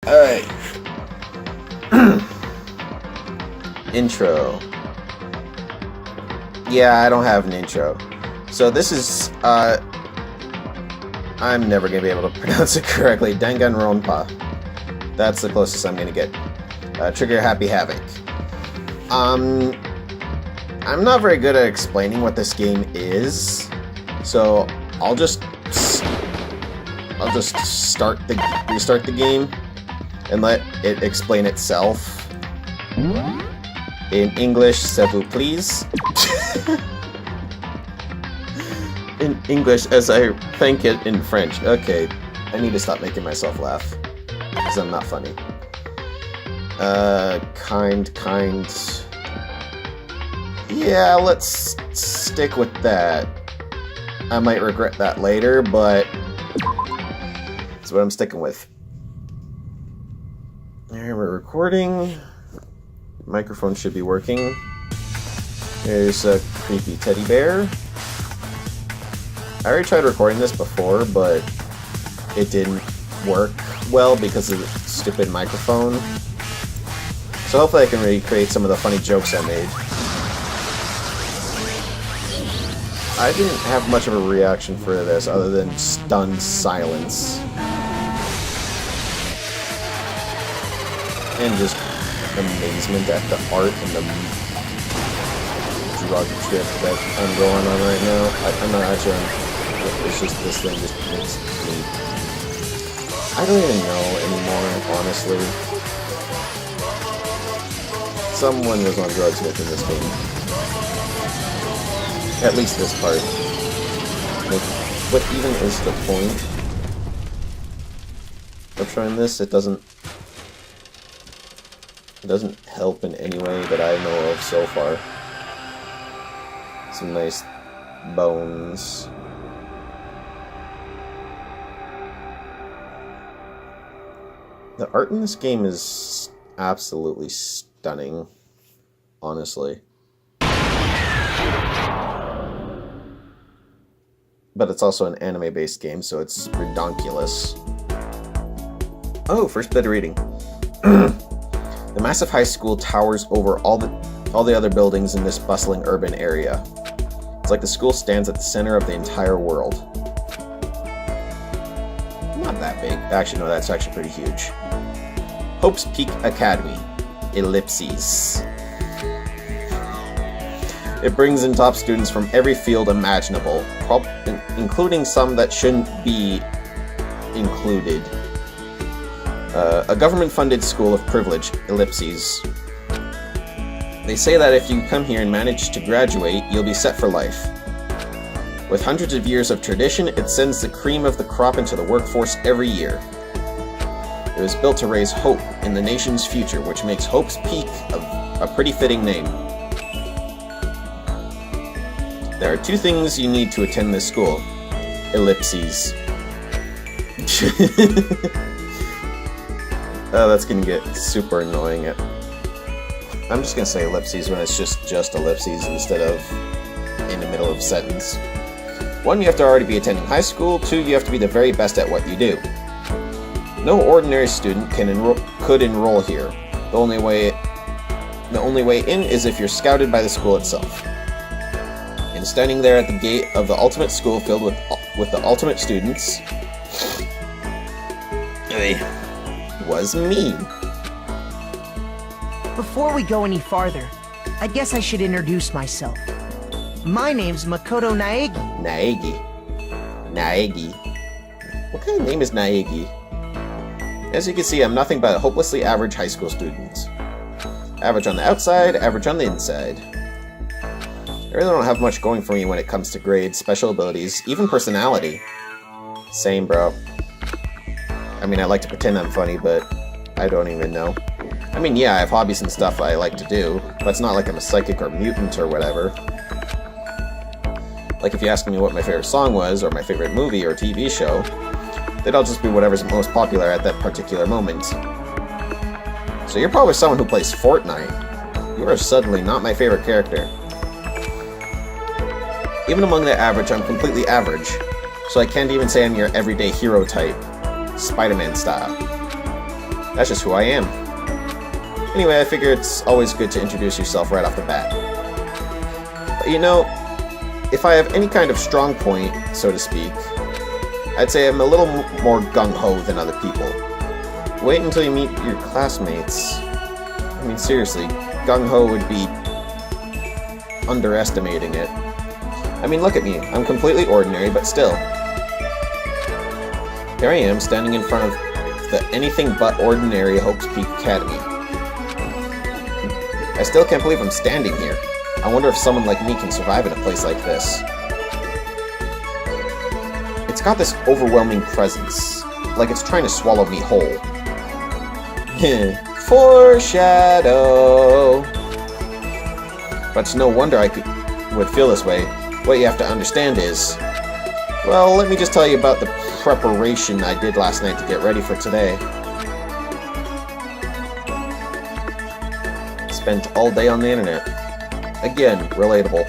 Alright. Intro. Yeah, I don't have an intro. So this is, I'm never going to be able to pronounce it correctly. Danganronpa. That's the closest I'm going to get. Trigger Happy Havoc. I'm not very good at explaining what this game is, so I'll just restart the game and let it explain itself. In English, s'il vous plaît. In English, as I think it in French. Okay, I need to stop making myself laugh, because I'm not funny. Kind. Yeah, let's stick with that. I might regret that later, but that's what I'm sticking with. Here we're recording. Microphone should be working. There's a creepy teddy bear. I already tried recording this before, but it didn't work well because of the stupid microphone. So hopefully I can recreate some of the funny jokes I made. I didn't have much of a reaction for this other than stunned silence. And just amazement at the art and the drug trip that I'm going on right now. I'm not actually on... It's just this thing just makes me... I don't even know anymore, honestly. Someone was on drugs making this game. At least this part. Like, what even is the point of trying this? It doesn't help in any way that I know of so far. Some nice bones. The art in this game is absolutely stunning, honestly. But it's also an anime-based game, so it's redonkulous. Oh, first bit of reading. The massive high school towers over all the other buildings in this bustling urban area. It's like the school stands at the center of the entire world. Not that big. Actually, no, that's actually pretty huge. Hope's Peak Academy. Ellipses. It brings in top students from every field imaginable, including some that shouldn't be included. A government-funded school of privilege, Ellipses. They say that if you come here and manage to graduate, you'll be set for life. With hundreds of years of tradition, it sends the cream of the crop into the workforce every year. It was built to raise hope in the nation's future, which makes Hope's Peak a pretty fitting name. There are two things you need to attend this school. Ellipses. Oh, that's gonna get super annoying. I'm just gonna say ellipses when it's just ellipses instead of in the middle of a sentence. 1, you have to already be attending high school. 2, you have to be the very best at what you do. No ordinary student could enroll here. The only way in is if you're scouted by the school itself. And standing there at the gate of the ultimate school filled with the ultimate students was me. Before we go any farther, I guess I should introduce myself. My name's Makoto Naegi. Naegi. What kind of name is Naegi? As you can see, I'm nothing but a hopelessly average high school student. Average on the outside, average on the inside. I really don't have much going for me when it comes to grades, special abilities, even personality. Same, bro. I mean, I like to pretend I'm funny, but I don't even know. I mean, yeah, I have hobbies and stuff I like to do, but it's not like I'm a psychic or mutant or whatever. Like, if you ask me what my favorite song was, or my favorite movie or TV show, they'd all just be whatever's most popular at that particular moment. So you're probably someone who plays Fortnite. You are suddenly not my favorite character. Even among the average, I'm completely average, so I can't even say I'm your everyday hero type. Spider-Man style. That's just who I am. Anyway, I figure it's always good to introduce yourself right off the bat. But you know, if I have any kind of strong point, so to speak, I'd say I'm a little more gung-ho than other people. Wait until you meet your classmates. I mean, seriously, gung-ho would be underestimating it. I mean, look at me. I'm completely ordinary, but still. Here I am, standing in front of the anything but ordinary Hope's Peak Academy. I still can't believe I'm standing here. I wonder if someone like me can survive in a place like this. It's got this overwhelming presence, like it's trying to swallow me whole. Foreshadow! But it's no wonder I would feel this way. What you have to understand is... Well, let me just tell you about the preparation I did last night to get ready for today. Spent all day on the internet. Again, relatable.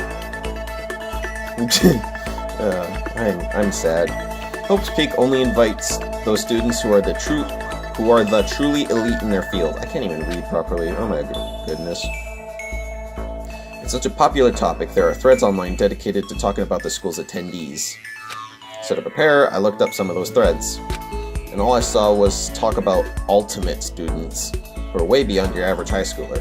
I'm sad. Hope's Peak only invites those students who are the truly elite in their field. I can't even read properly. Oh my goodness. It's such a popular topic, there are threads online dedicated to talking about the school's attendees. So to prepare, I looked up some of those threads. And all I saw was talk about ultimate students, who are way beyond your average high schooler.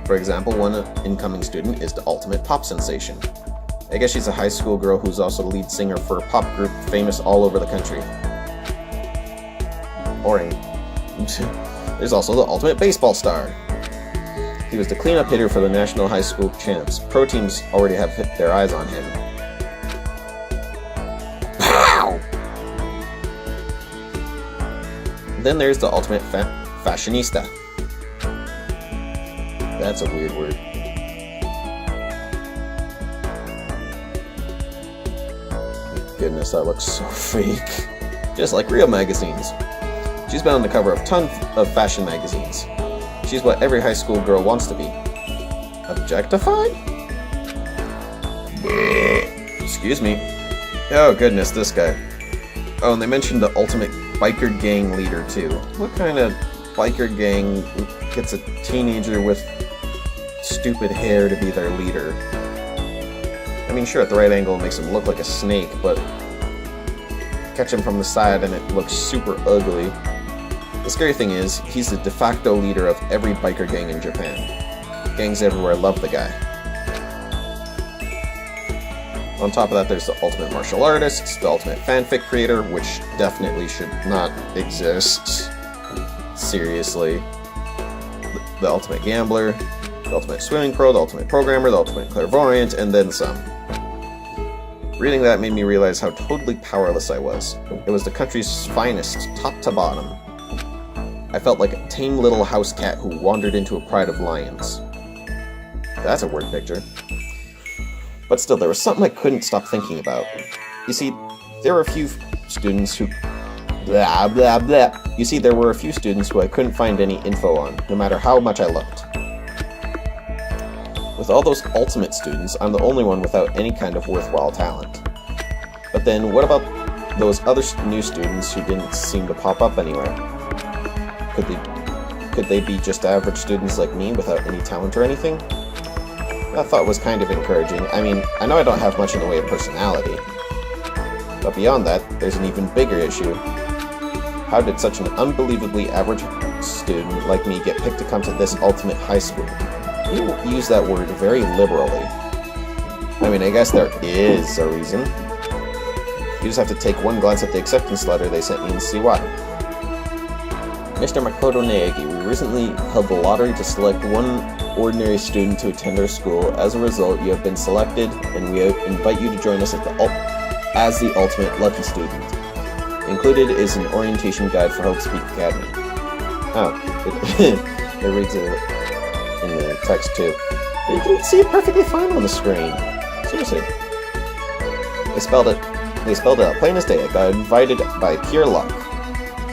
For example, one incoming student is the ultimate pop sensation. I guess she's a high school girl who's also the lead singer for a pop group famous all over the country. Boring. There's also the ultimate baseball star. He was the cleanup hitter for the national high school champs. Pro teams already have their eyes on him. Pow! Then there's the ultimate fashionista. That's a weird word. Goodness, that looks so fake. Just like real magazines. She's been on the cover of tons of fashion magazines. She's what every high school girl wants to be. Objectified? Excuse me. Oh goodness, this guy. Oh, and they mentioned the ultimate biker gang leader too. What kind of biker gang gets a teenager with stupid hair to be their leader? I mean, sure, at the right angle it makes him look like a snake, but catch him from the side and it looks super ugly. The scary thing is, he's the de facto leader of every biker gang in Japan. Gangs everywhere love the guy. On top of that, there's the ultimate martial artist, the ultimate fanfic creator, which definitely should not exist. Seriously. The ultimate gambler, the ultimate swimming pro, the ultimate programmer, the ultimate clairvoyant, and then some. Reading that made me realize how totally powerless I was. It was the country's finest, top to bottom. I felt like a tame little house cat who wandered into a pride of lions. That's a word picture. But still, there was something I couldn't stop thinking about. You see, there were a few students who... Blah, blah, blah. You see, there were a few students who I couldn't find any info on, no matter how much I looked. With all those ultimate students, I'm the only one without any kind of worthwhile talent. But then, what about those other new students who didn't seem to pop up anywhere? Could they be just average students like me without any talent or anything? That thought was kind of encouraging. I mean, I know I don't have much in the way of personality. But beyond that, there's an even bigger issue. How did such an unbelievably average student like me get picked to come to this ultimate high school? You use that word very liberally. I mean, I guess there is a reason. You just have to take one glance at the acceptance letter they sent me and see why. Mr. Makoto Naegi, we recently held the lottery to select one ordinary student to attend our school. As a result, you have been selected, and we invite you to join us as the ultimate lucky student. Included is an orientation guide for Hope's Peak Academy. Oh, it reads it in the text too. You can see it perfectly fine on the screen. Seriously. They spelled it out plain as day. I got invited by pure luck.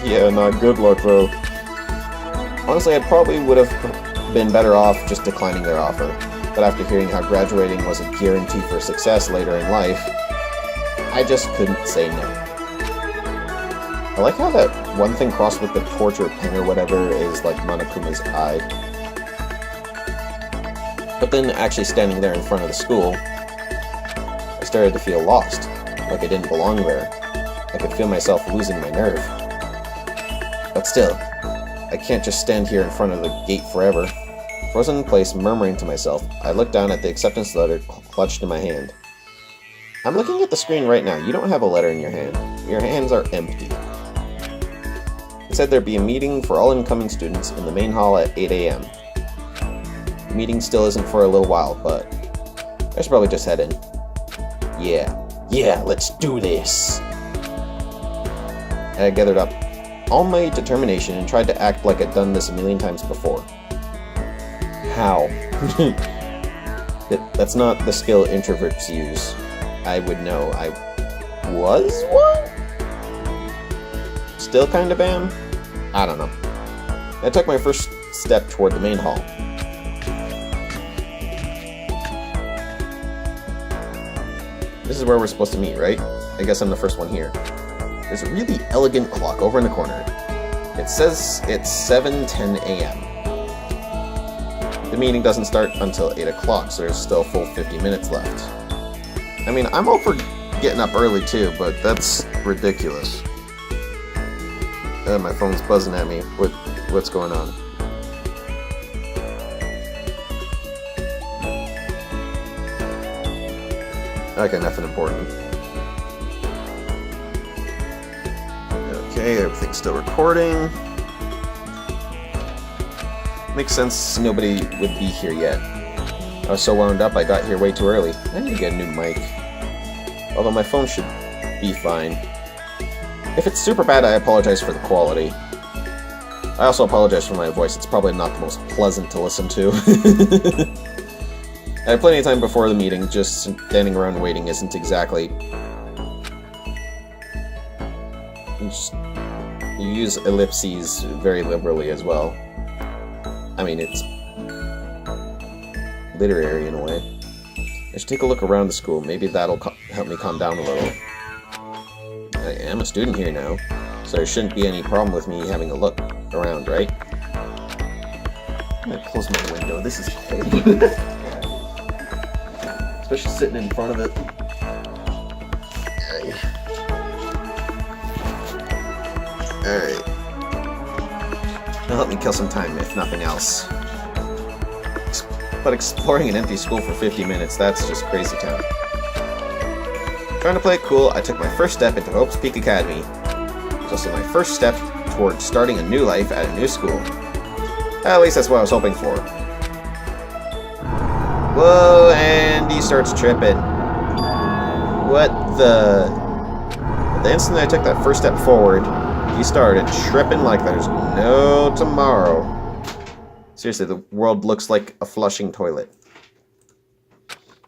Yeah, not good luck though. Honestly, I probably would have been better off just declining their offer. But after hearing how graduating was a guarantee for success later in life, I just couldn't say no. I like how that one thing crossed with the torture pen or whatever is like Monokuma's eye. But then actually standing there in front of the school, I started to feel lost, like I didn't belong there. I could feel myself losing my nerve. But still, I can't just stand here in front of the gate forever. Frozen in place, murmuring to myself, I looked down at the acceptance letter clutched in my hand. I'm looking at the screen right now. You don't have a letter in your hand. Your hands are empty. It said there'd be a meeting for all incoming students in the main hall at 8 a.m. The meeting still isn't for a little while, but I should probably just head in. Yeah, let's do this. I gathered up all my determination and tried to act like I'd done this a million times before. How? That's not the skill introverts use. I would know. I was one? Still kind of am? I don't know. I took my first step toward the main hall. This is where we're supposed to meet, right? I guess I'm the first one here. There's a really elegant clock over in the corner. It says it's 7:10 a.m. The meeting doesn't start until 8 o'clock, so there's still a full 50 minutes left. I mean, I'm all for getting up early too, but that's ridiculous. My phone's buzzing at me. What's going on? Okay, nothing important. Okay, everything's still recording. Makes sense nobody would be here yet. I was so wound up I got here way too early. I need to get a new mic. Although my phone should be fine. If it's super bad, I apologize for the quality. I also apologize for my voice. It's probably not the most pleasant to listen to. I had plenty of time before the meeting. Just standing around waiting isn't exactly... You use ellipses very liberally as well. I mean, it's literary in a way. I should take a look around the school. Maybe that'll help me calm down a little. I am a student here now, so there shouldn't be any problem with me having a look around, right? I'm gonna close my window. This is terrible. Especially sitting in front of it. Alright. It'll help me kill some time, if nothing else. But exploring an empty school for 50 minutes, that's just crazy town. Trying to play it cool, I took my first step into Hope's Peak Academy. It was also my first step towards starting a new life at a new school. At least that's what I was hoping for. Whoa, and he starts tripping. What the... The instant I took that first step forward, he started tripping like there's no tomorrow. Seriously, the world looks like a flushing toilet.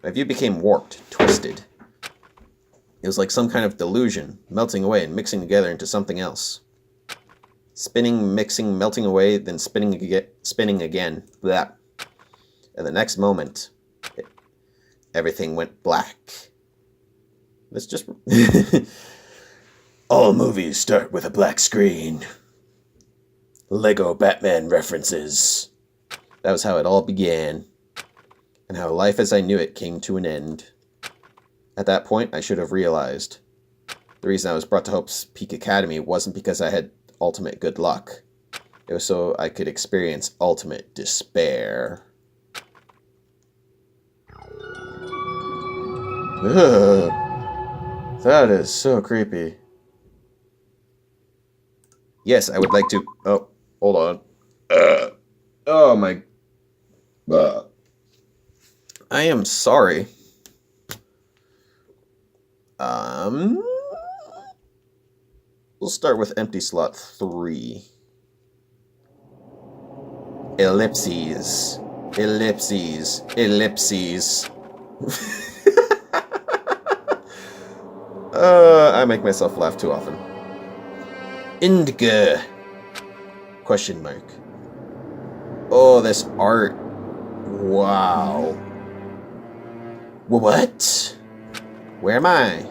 My view became warped, twisted. It was like some kind of delusion, melting away and mixing together into something else. Spinning, mixing, melting away, then spinning again. Blah. And the next moment, everything went black. Let's just... All movies start with a black screen. Lego Batman references. That was how it all began. And how life as I knew it came to an end. At that point, I should have realized. The reason I was brought to Hope's Peak Academy wasn't because I had ultimate good luck. It was so I could experience ultimate despair. Ugh. That is so creepy. Yes, I would like to... Oh, hold on. Oh my... I am sorry. We'll start with empty slot 3. Ellipses. Ellipses. Ellipses. I make myself laugh too often. Indigo. Question mark. Oh, this art. Wow. What? Where am I?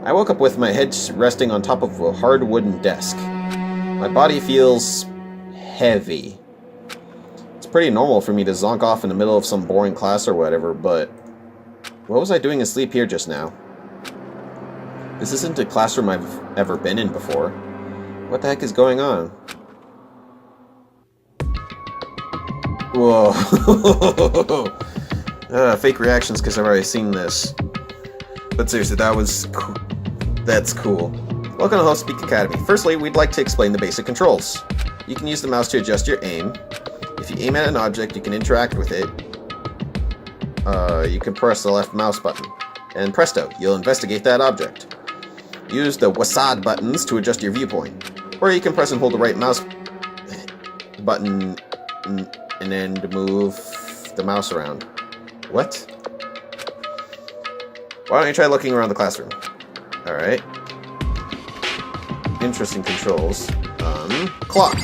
I woke up with my head resting on top of a hard wooden desk. My body feels heavy. It's pretty normal for me to zonk off in the middle of some boring class or whatever, but what was I doing asleep here just now? This isn't a classroom I've ever been in before. What the heck is going on? Whoa. Fake reactions because I've already seen this. But seriously, that's cool. Welcome to Host Speak Academy. Firstly, we'd like to explain the basic controls. You can use the mouse to adjust your aim. If you aim at an object, you can interact with it. You can press the left mouse button. And presto, you'll investigate that object. Use the WASD buttons to adjust your viewpoint. Or you can press and hold the right mouse button and then move the mouse around. What? Why don't you try looking around the classroom? Alright. Interesting controls. Clock.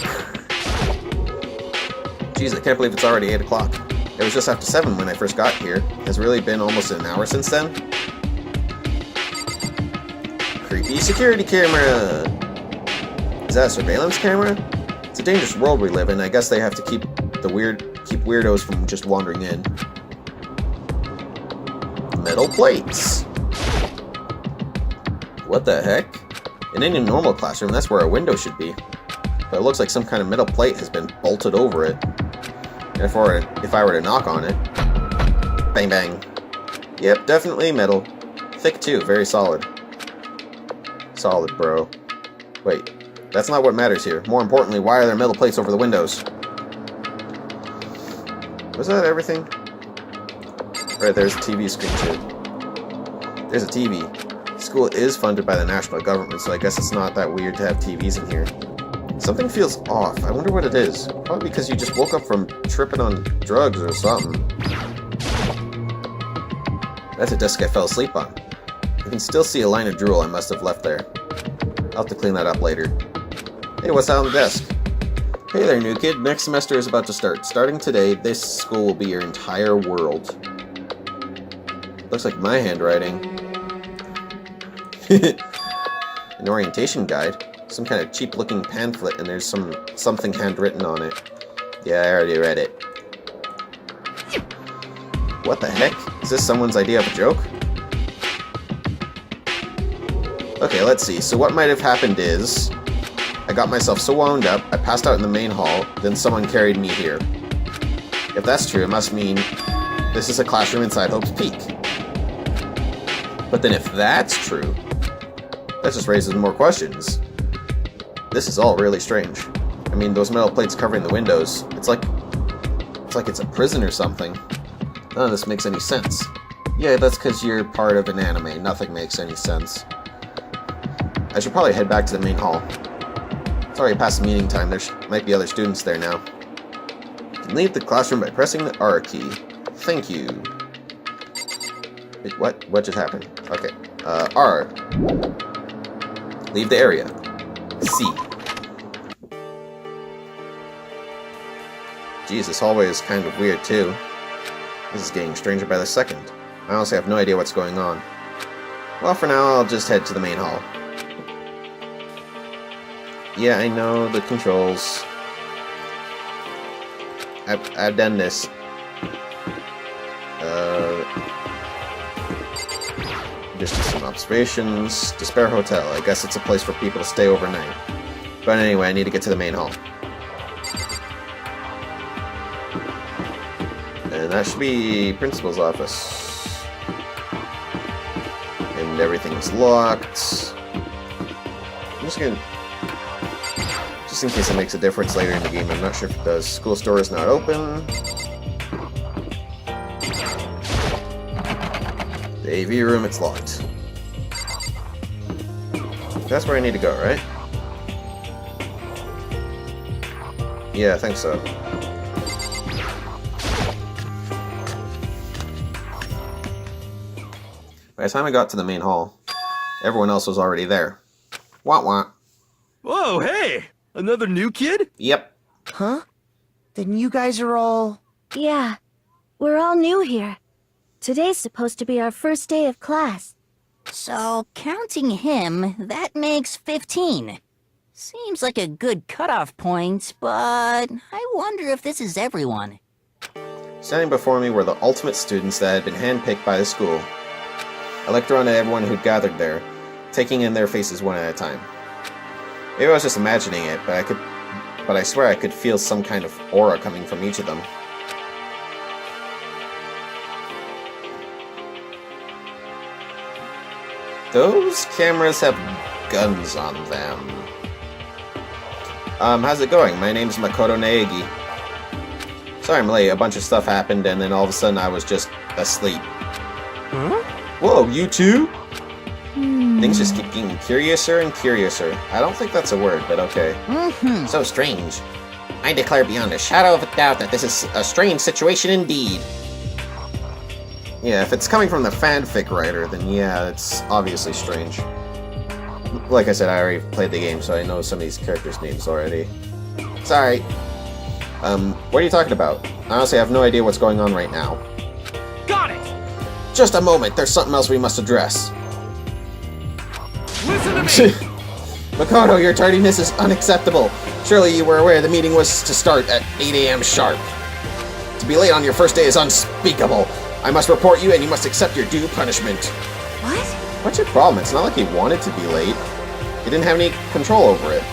Jeez, I can't believe it's already 8 o'clock. It was just after 7 when I first got here. Has it really been almost an hour since then? Creepy security camera! Is that a surveillance camera? It's a dangerous world we live in. I guess they have to keep weirdos from just wandering in. Metal plates. What the heck? In any normal classroom, that's where a window should be. But it looks like some kind of metal plate has been bolted over it. And if I were to knock on it... Bang bang. Yep, definitely metal. Thick too, very solid. Solid, bro. Wait, that's not what matters here. More importantly, why are there metal plates over the windows? Was that everything? Right, there's a TV screen too. There's a TV. School is funded by the national government, so I guess it's not that weird to have TVs in here. Something feels off. I wonder what it is. Probably because you just woke up from tripping on drugs or something. That's a desk I fell asleep on. I can still see a line of drool I must have left there. I'll have to clean that up later. Hey, what's that on the desk? Hey there, new kid. Next semester is about to start. Starting today, this school will be your entire world. Looks like my handwriting. An orientation guide. Some kind of cheap-looking pamphlet, and there's something handwritten on it. Yeah, I already read it. What the heck? Is this someone's idea of a joke? Okay, let's see. So what might have happened is... I got myself so wound up, I passed out in the main hall, then someone carried me here. If that's true, it must mean this is a classroom inside Hope's Peak. But then if that's true, that just raises more questions. This is all really strange. I mean, those metal plates covering the windows, it's like it's a prison or something. None of this makes any sense. Yeah, that's because you're part of an anime. Nothing makes any sense. I should probably head back to the main hall. It's already past meeting time. There might be other students there now. You can leave the classroom by pressing the R key. Thank you. Wait, what? What just happened? Okay. R. Leave the area. C. Geez, this hallway is kind of weird too. This is getting stranger by the second. I honestly have no idea what's going on. Well, for now, I'll just head to the main hall. Yeah, I know the controls. I've done this. Just some observations. Despair Hotel. I guess it's a place for people to stay overnight. But anyway, I need to get to the main hall. And that should be principal's office. And everything's locked. I'm just gonna... Just in case it makes a difference later in the game, I'm not sure if it does. School store is not open. The AV room, it's locked. That's where I need to go, right? Yeah, I think so. By the time I got to the main hall, everyone else was already there. Wah wah. Whoa, hey! Another new kid? Yep. Huh? Then you guys are all... Yeah, we're all new here. Today's supposed to be our first day of class. So, counting him, that makes 15. Seems like a good cutoff point, but I wonder if this is everyone. Standing before me were the ultimate students that had been handpicked by the school. I looked around at everyone who'd gathered there, taking in their faces one at a time. Maybe I was just imagining it, but I swear I could feel some kind of aura coming from each of them. Those cameras have guns on them. How's it going? My name's Makoto Naegi. Sorry I'm late, a bunch of stuff happened and then all of a sudden I was just asleep. Huh? Whoa, you too? Things just keep getting curiouser and curiouser. I don't think that's a word, but okay. So strange. I declare beyond a shadow of a doubt that this is a strange situation indeed. Yeah, if it's coming from the fanfic writer, then yeah, it's obviously strange. Like I said, I already played the game, so I know some of these characters' names already. Sorry. What are you talking about? Honestly, I have no idea what's going on right now. Got it! Just a moment, there's something else we must address. Listen to me! Makoto, your tardiness is unacceptable. Surely you were aware the meeting was to start at 8 a.m. sharp. To be late on your first day is unspeakable. I must report you and you must accept your due punishment. What? What's your problem? It's not like he wanted to be late. He didn't have any control over it.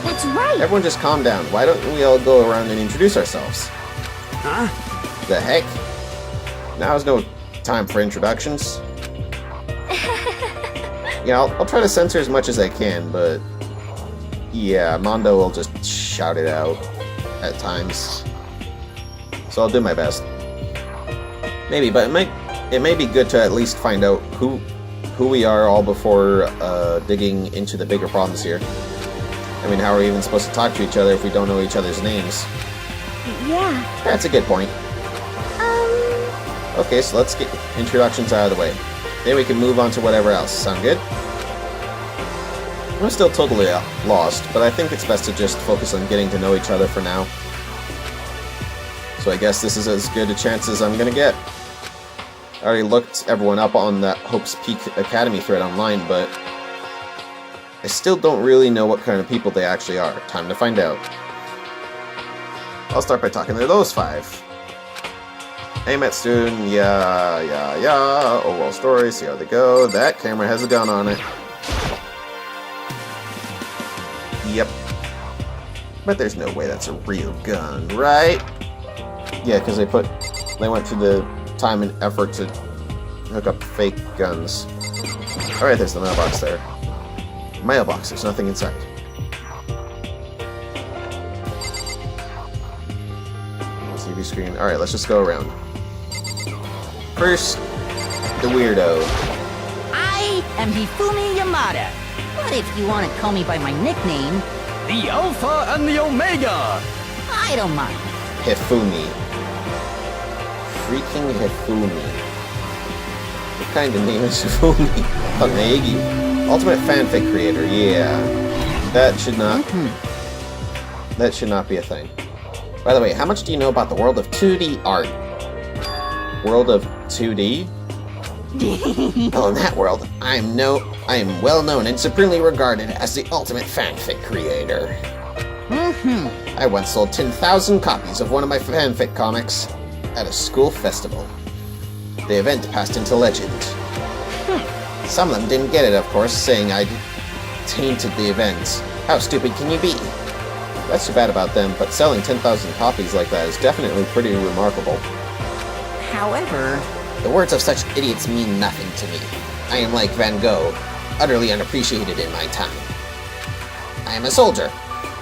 That's right! Everyone just calm down. Why don't we all go around and introduce ourselves? Huh? The heck? Now is no time for introductions. Yeah, I'll try to censor as much as I can, but yeah, Mondo will just shout it out at times. So I'll do my best. Maybe, but it may be good to at least find out who we are all before digging into the bigger problems here. I mean, how are we even supposed to talk to each other if we don't know each other's names? Yeah. That's a good point. Okay, so let's get introductions out of the way. Then we can move on to whatever else. Sound good? I'm still totally lost, but I think it's best to just focus on getting to know each other for now. So I guess this is as good a chance as I'm gonna get. I already looked everyone up on that Hope's Peak Academy thread online, but I still don't really know what kind of people they actually are. Time to find out. I'll start by talking to those five. Hey, Met student, yeah. Overall story, see how they go. That camera has a gun on it. Yep. But there's no way that's a real gun, right? Yeah, because they went through the time and effort to hook up fake guns. Alright, there's the mailbox there. Mailbox, there's nothing inside. TV screen. Alright, let's just go around. First, the weirdo. I am Hifumi Yamada. But if you want to call me by my nickname, The Alpha and the Omega! I don't mind. Hifumi. Freaking Hifumi. What kind of name is Hifumi? Naegi. Ultimate fanfic creator, yeah. That should not be a thing. By the way, how much do you know about the world of 2D art? World of 2D? Well, in that world, I am well known and supremely regarded as the ultimate fanfic creator. I once sold 10,000 copies of one of my fanfic comics at a school festival. The event passed into legend. Some of them didn't get it, of course, saying I'd tainted the event. How stupid can you be? That's too bad about them, but selling 10,000 copies like that is definitely pretty remarkable. However, The words of such idiots mean nothing to me. I am like Van Gogh, utterly unappreciated in my time. I am a soldier,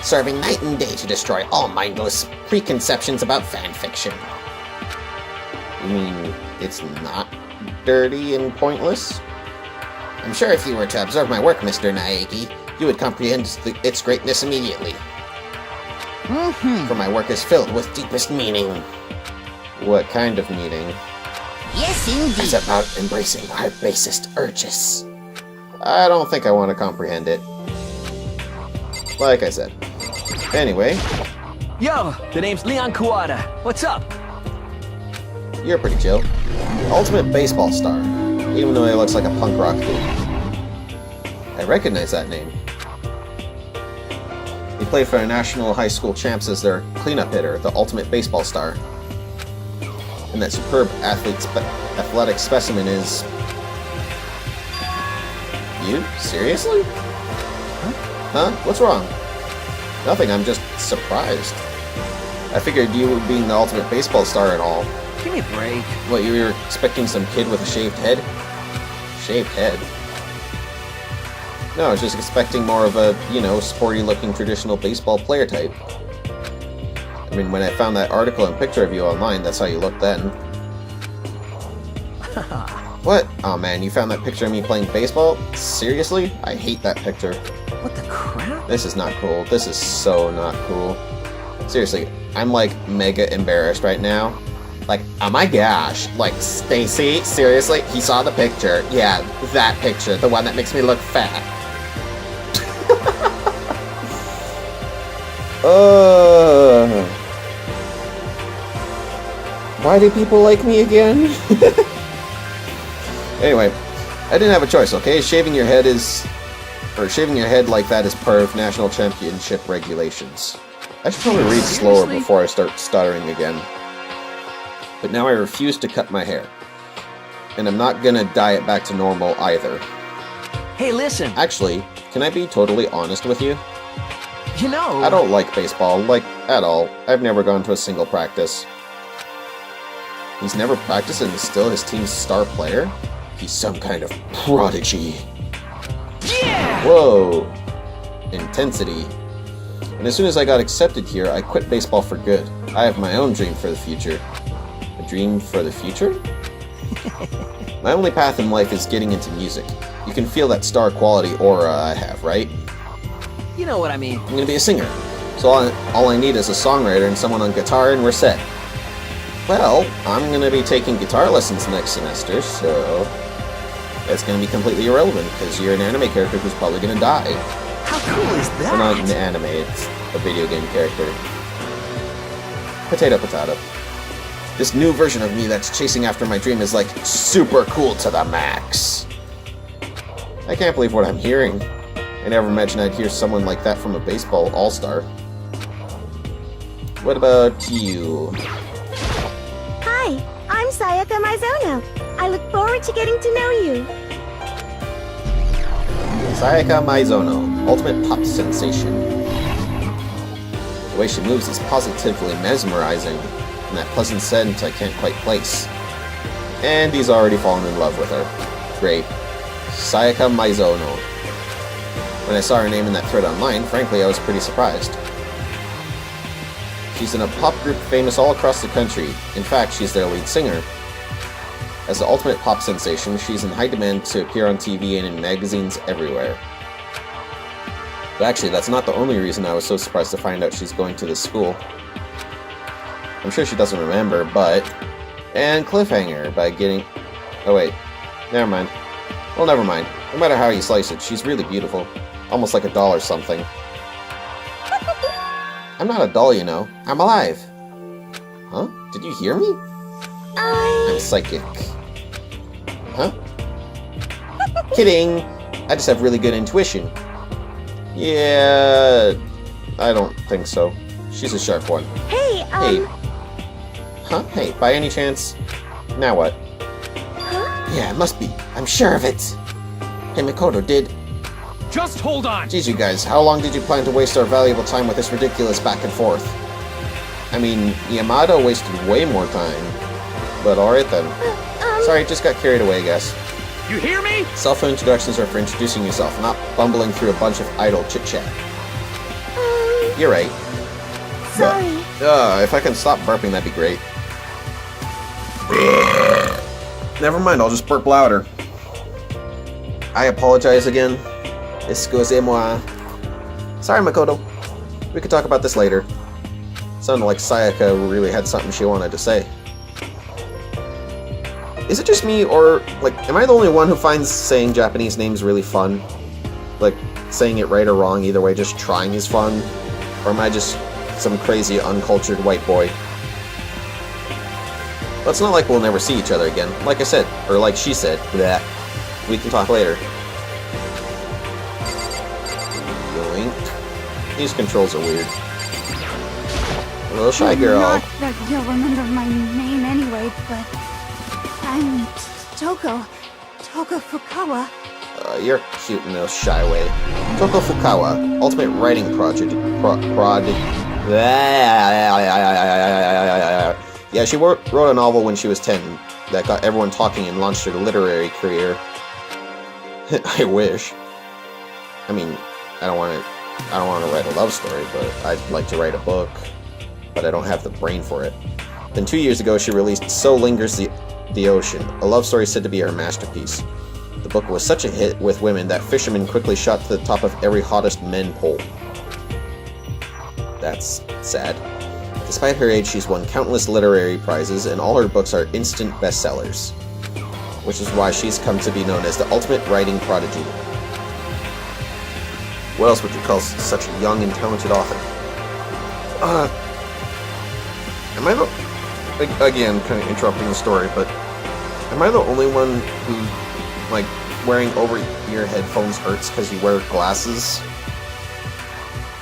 serving night and day to destroy all mindless preconceptions about fanfiction. You mean it's not dirty and pointless? I'm sure if you were to observe my work, Mr. Naegi, you would comprehend its greatness immediately. For my work is filled with deepest meaning. What kind of meaning? yes indeed. It's about embracing our basest urges. I don't think I want to comprehend it. Like I said. Anyway, Yo, the name's Leon Kuwata. What's up? you're pretty chill. Ultimate baseball star. even though he looks like a punk rock dude. I recognize that name. He played for the national high school champs as their cleanup hitter, the ultimate baseball star. And that superb athletic specimen is... You? Seriously? Huh? What's wrong? Nothing, I'm just surprised. I figured you being the ultimate baseball star and all. Give me a break. What, you were expecting some kid with a shaved head? Shaved head? No, I was just expecting more of a, you know, sporty-looking traditional baseball player type. I mean, when I found that article and picture of you online, that's how you looked then. What? Oh man, you found that picture of me playing baseball? Seriously? I hate that picture. What the crap? This is not cool. This is so not cool. Seriously, I'm like mega embarrassed right now. Like, oh my gosh, like, Stacy, seriously? He saw the picture. Yeah, that picture, the one that makes me look fat. Why do people like me again? Anyway, I didn't have a choice, okay? Shaving your head like that is part of national championship regulations. I should probably read slower before I start stuttering again. But now I refuse to cut my hair. And I'm not gonna dye it back to normal either. Hey, listen. Actually, can I be totally honest with you? You know... I don't like baseball, like, at all. I've never gone to a single practice. He's never practiced and is still his team's star player? He's some kind of prodigy. Yeah! Whoa! Intensity. And as soon as I got accepted here, I quit baseball for good. I have my own dream for the future. A dream for the future? My only path in life is getting into music. You can feel that star quality aura I have, right? You know what I mean. I'm gonna be a singer. So all I need is a songwriter and someone on guitar and we're set. Well, I'm gonna be taking guitar lessons next semester, so... That's gonna be completely irrelevant, because you're an anime character who's probably gonna die. How cool is that? Well, not an anime, it's a video game character. Potato, potato. This new version of me that's chasing after my dream is, like, super cool to the max. I can't believe what I'm hearing. I never imagined I'd hear someone like that from a baseball all-star. What about you? Hi, I'm Sayaka Mizono. I look forward to getting to know you. Sayaka Mizono, ultimate pop sensation. The way she moves is positively mesmerizing, and that pleasant scent I can't quite place. And he's already fallen in love with her. Great. Sayaka Mizono. When I saw her name in that thread online, frankly, I was pretty surprised. She's in a pop group famous all across the country. In fact, she's their lead singer. As the ultimate pop sensation, she's in high demand to appear on TV and in magazines everywhere. But actually, that's not the only reason I was so surprised to find out she's going to this school. I'm sure she doesn't remember, but... And cliffhanger by getting... Oh wait, never mind. Well, never mind. No matter how you slice it, she's really beautiful. Almost like a doll or something. I'm not a doll, you know. I'm alive. Huh? Did you hear me? I'm psychic. Huh? Kidding! I just have really good intuition. Yeah... I don't think so. She's a sharp one. Hey, Hey. Huh? Hey, by any chance? Now what? Huh? Yeah, it must be. I'm sure of it. Hey, Makoto, Just hold on. Geez, you guys, how long did you plan to waste our valuable time with this ridiculous back and forth? I mean, Yamada wasted way more time. But alright then. Sorry, just got carried away, I guess. You hear me? Self introductions are for introducing yourself, not bumbling through a bunch of idle chit-chat. You're right. Sorry. If I can stop burping, that'd be great. Never mind, I'll just burp louder. I apologize again. Excusez-moi. Sorry, Makoto. We could talk about this later. Sounded like Sayaka really had something she wanted to say. Is it just me, or, like, am I the only one who finds saying Japanese names really fun? Like, saying it right or wrong, either way, just trying is fun? Or am I just some crazy, uncultured white boy? But it's not like we'll never see each other again. Like I said, or like she said, bleh. We can talk later. Yoink. These controls are weird. Little shy girl. Not that you'll remember my name anyway, but I'm Toko Fukawa. You're cute in a shy way. Toko Fukawa, Ultimate Writing Project. Yeah, she wrote a novel when she was 10 that got everyone talking and launched her literary career. I wish. I mean, I don't want to write a love story, but I'd like to write a book. But I don't have the brain for it. Then 2 years ago, she released So Lingers the Ocean, a love story said to be her masterpiece. The book was such a hit with women that fishermen quickly shot to the top of every hottest men poll. That's sad. Despite her age, she's won countless literary prizes, and all her books are instant bestsellers. Which is why she's come to be known as the ultimate writing prodigy. What else would you call such a young and talented author? Am I the... Again, kind of interrupting the story, but... Am I the only one who, like, wearing over-ear headphones hurts because you wear glasses?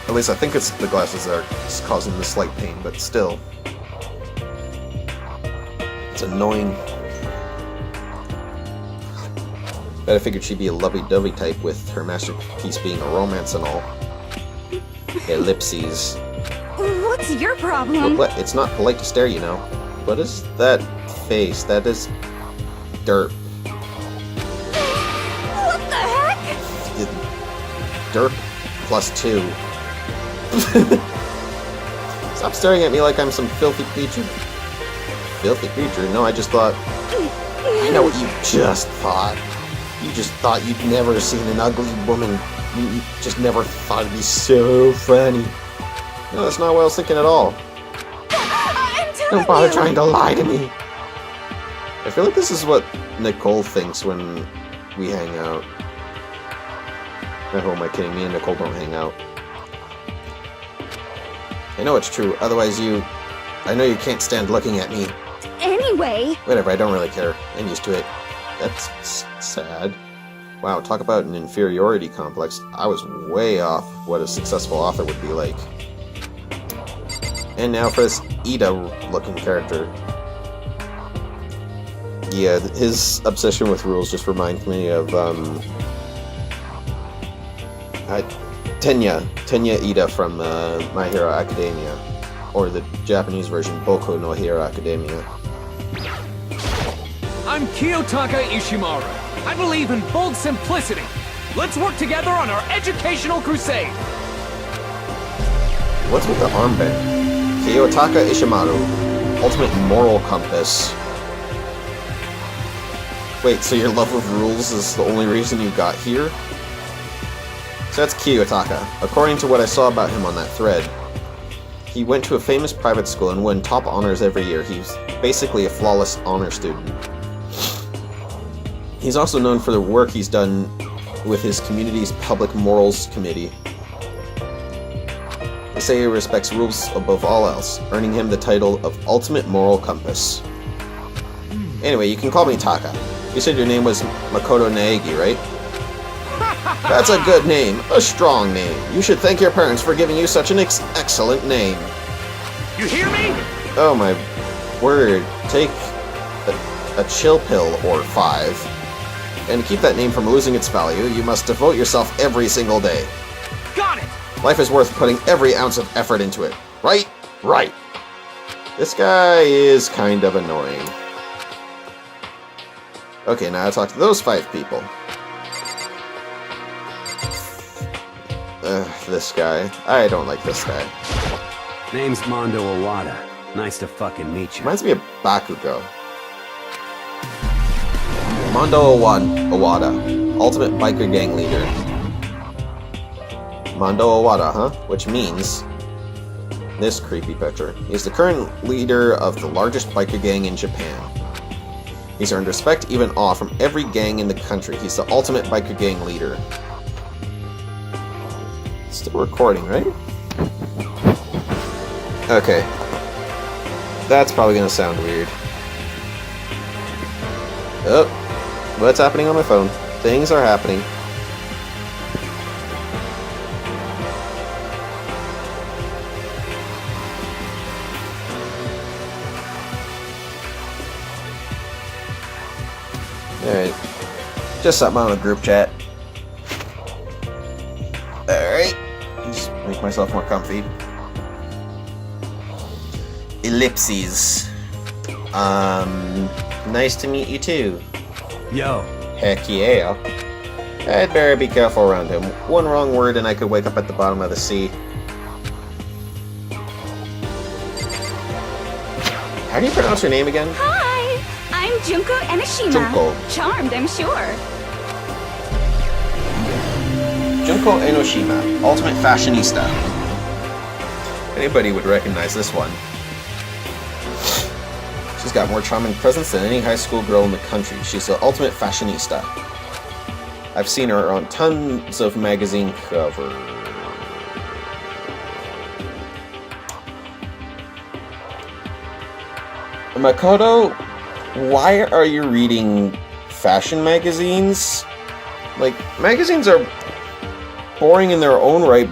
At least I think it's the glasses that are causing the slight pain, but still. It's annoying. But I figured she'd be a lovey-dovey type with her masterpiece being a romance and all. Ellipses. What's your problem? Well, it's not polite to stare, you know. What is that face? That is... dirt. What the heck? Dirt +2. Stop staring at me like I'm some filthy creature. Filthy creature? No, I just thought... I know what you just thought. You just thought you'd never seen an ugly woman. You just never thought it'd be so funny. No, that's not what I was thinking at all. Don't bother trying to lie to me. I feel like this is what Nicole thinks when we hang out. Who am I kidding? Me and Nicole don't hang out. I know it's true, otherwise I know you can't stand looking at me. Anyway. Whatever, I don't really care. I'm used to it. That's sad. Wow, talk about an inferiority complex. I was way off what a successful author would be like. And now for this Ida-looking character. Yeah, his obsession with rules just reminds me of, Tenya Ida from My Hero Academia. Or the Japanese version, Boku no Hero Academia. I'm Kiyotaka Ishimaru. I believe in bold simplicity. Let's work together on our educational crusade. What's with the armband? Kiyotaka Ishimaru, ultimate moral compass. Wait, so your love of rules is the only reason you got here? So that's Kiyotaka. According to what I saw about him on that thread, he went to a famous private school and won top honors every year. He's basically a flawless honor student. He's also known for the work he's done with his community's public morals committee. They say he respects rules above all else, earning him the title of Ultimate Moral Compass. Anyway, you can call me Taka. You said your name was Makoto Naegi, right? That's a good name, a strong name. You should thank your parents for giving you such an excellent name. You hear me? Oh my word, take a chill pill or 5. And to keep that name from losing its value, you must devote yourself every single day. Got it! Life is worth putting every ounce of effort into it. Right? Right. This guy is kind of annoying. Okay, now I talk to those 5 people. This guy. I don't like this guy. Name's Mondo Owada. Nice to fucking meet you. Reminds me of Bakugo. Mondo Owada, ultimate biker gang leader. Mondo Owada, huh? Which means this creepy picture. He's the current leader of the largest biker gang in Japan. He's earned respect, even awe, from every gang in the country. He's the ultimate biker gang leader. Still recording, right? Okay. That's probably gonna sound weird. Oh, what's happening on my phone? Things are happening. Alright. Just something on the group chat. Alright. Just make myself more comfy. Ellipses. Nice to meet you too. Yo. Heck yeah. I'd better be careful around him. One wrong word and I could wake up at the bottom of the sea. How do you pronounce your name again? Hi! I'm Junko Enoshima. Junko. Charmed, I'm sure. Junko Enoshima, Ultimate Fashionista. Anybody would recognize this one. She's got more charming presence than any high school girl in the country. She's the ultimate fashionista. I've seen her on tons of magazine covers. Makoto, why are you reading fashion magazines? Like, magazines are boring in their own right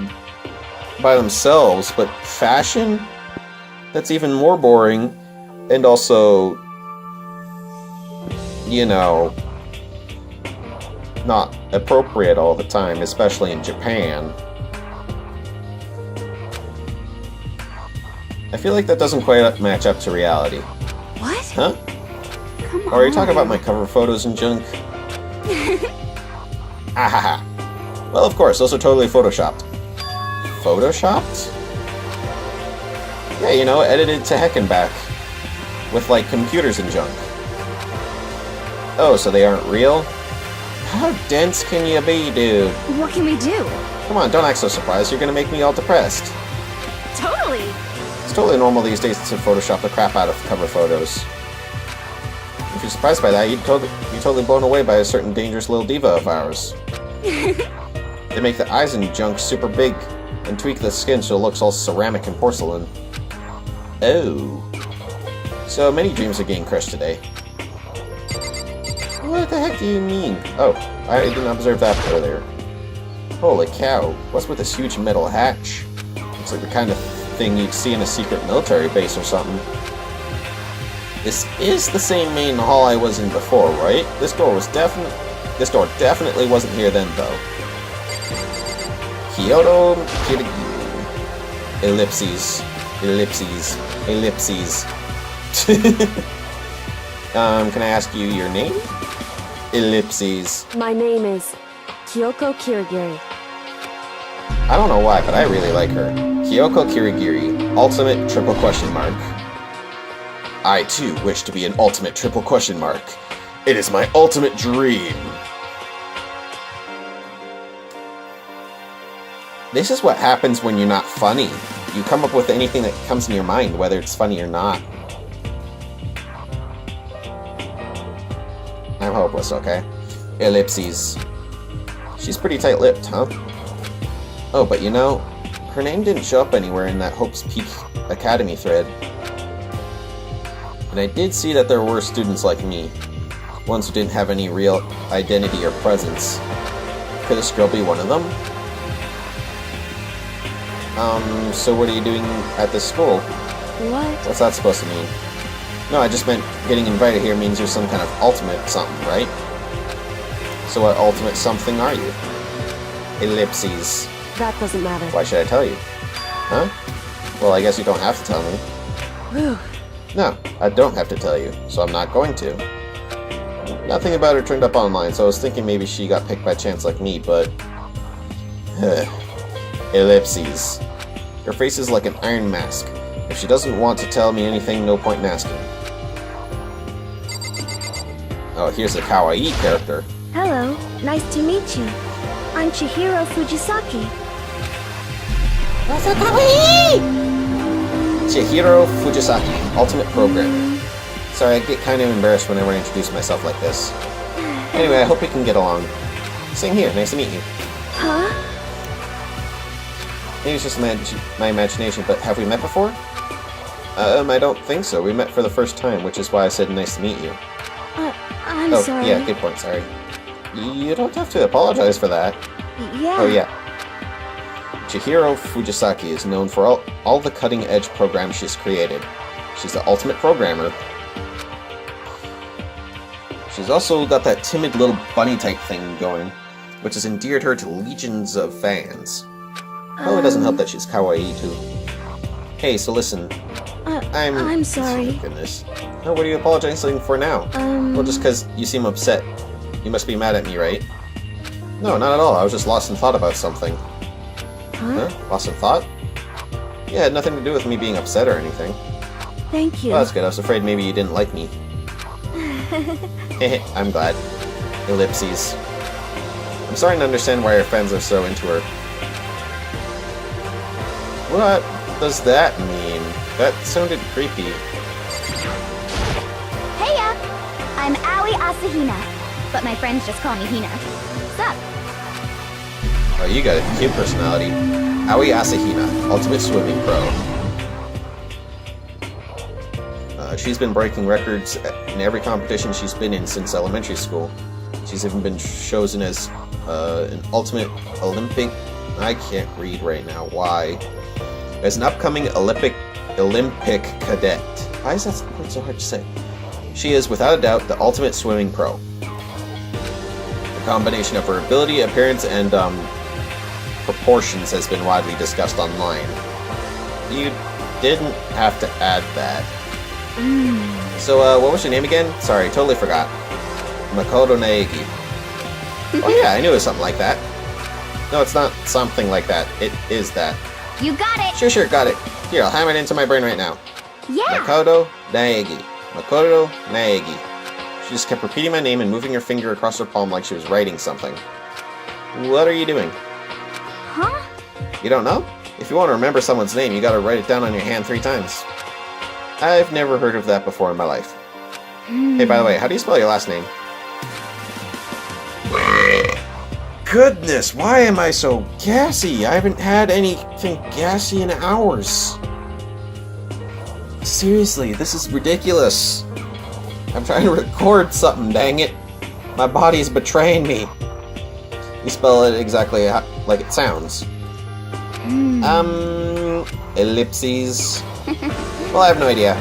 by themselves, but fashion? That's even more boring. And also, you know, not appropriate all the time, especially in Japan. I feel like that doesn't quite match up to reality. What? Huh? Come on. Or are you talking about my cover photos and junk? Ahaha. Well, of course, those are totally photoshopped. Photoshopped? Yeah, you know, edited to heck and back. With, like, computers and junk. Oh, so they aren't real? How dense can you be, dude? What can we do? Come on, don't act so surprised. You're gonna make me all depressed. Totally. It's totally normal these days to Photoshop the crap out of cover photos. If you're surprised by that, you're totally blown away by a certain dangerous little diva of ours. They make the eyes and junk super big, and tweak the skin so it looks all ceramic and porcelain. Oh. So many dreams are getting crushed today. What the heck do you mean? Oh, I didn't observe that earlier. Holy cow, what's with this huge metal hatch? Looks like the kind of thing you'd see in a secret military base or something. This is the same main hall I was in before, right? This door definitely wasn't here then, though. Kyoto Kirigiri. Ellipses. Ellipses. Ellipses. Can I ask you your name? Ellipses. My name is Kyoko Kirigiri. I don't know why, but I really like her. Kyoko Kirigiri, ultimate triple question mark. I too wish to be an ultimate triple question mark. It is my ultimate dream. This is what happens when you're not funny. You come up with anything that comes in your mind, whether it's funny or not. I'm hopeless, okay? Ellipses. She's pretty tight-lipped, huh? Oh, but you know, her name didn't show up anywhere in that Hope's Peak Academy thread. And I did see that there were students like me, ones who didn't have any real identity or presence. Could this girl be one of them? So what are you doing at this school? What? What's that supposed to mean? No, I just meant getting invited here means you're some kind of ultimate something, right? So what ultimate something are you? Ellipses. That doesn't matter. Why should I tell you? Huh? Well, I guess you don't have to tell me. Whew. No, I don't have to tell you, so I'm not going to. Nothing about her turned up online, so I was thinking maybe she got picked by chance like me, but... Ellipses. Her face is like an iron mask. If she doesn't want to tell me anything, no point in asking. Oh, here's a kawaii character. Hello, nice to meet you. I'm Chihiro Fujisaki. Chihiro Fujisaki, Ultimate Programmer. Sorry, I get kind of embarrassed whenever I introduce myself like this. Anyway, I hope we can get along. Same here, nice to meet you. Huh? Maybe it's just my imagination, but have we met before? I don't think so. We met for the first time, which is why I said nice to meet you. I'm Oh, sorry. yeah, good point, sorry. You don't have to apologize for that. Yeah. Oh, yeah. Chihiro Fujisaki is known for all the cutting-edge programs she's created. She's the ultimate programmer. She's also got that timid little bunny-type thing going, which has endeared her to legions of fans. Probably doesn't help that she's kawaii, too. Hey, so listen. I'm sorry. Oh, goodness. Oh, what are you apologizing for now? Well, just because you seem upset. You must be mad at me, right? No, not at all. I was just lost in thought about something. Huh? Lost in thought? Yeah, it had nothing to do with me being upset or anything. Thank you. Well, that's good. I was afraid maybe you didn't like me. I'm glad. Ellipses. I'm starting to understand why her fans are so into her. What does that mean? That sounded creepy. Heya! I'm Aoi Asahina, but my friends just call me Hina. Sup? Oh, you got a cute personality. Aoi Asahina, Ultimate Swimming Pro. She's been breaking records in every competition she's been in since elementary school. She's even been chosen as an Ultimate Olympic... I can't read right now. Why? As an upcoming Olympic cadet. Why is that so hard to say? She is, without a doubt, the Ultimate Swimming Pro. The combination of her ability, appearance, and proportions has been widely discussed online. You didn't have to add that. So, what was your name again? Sorry, totally forgot. Makoto Naegi. Oh yeah, I knew it was something like that. No, it's not something like that. It is that. You got it! Sure, got it. Here, I'll hammer it into my brain right now. Yeah! Makoto Naegi. Makoto Naegi. She just kept repeating my name and moving her finger across her palm like she was writing something. What are you doing? Huh? You don't know? If you want to remember someone's name, you gotta write it down on your hand 3 times. I've never heard of that before in my life. Hey, by the way, how do you spell your last name? Goodness, why am I so gassy? I haven't had anything gassy in hours. Seriously, this is ridiculous. I'm trying to record something, dang it. My body's betraying me. You spell it exactly like it sounds. Ellipses. Well, I have no idea.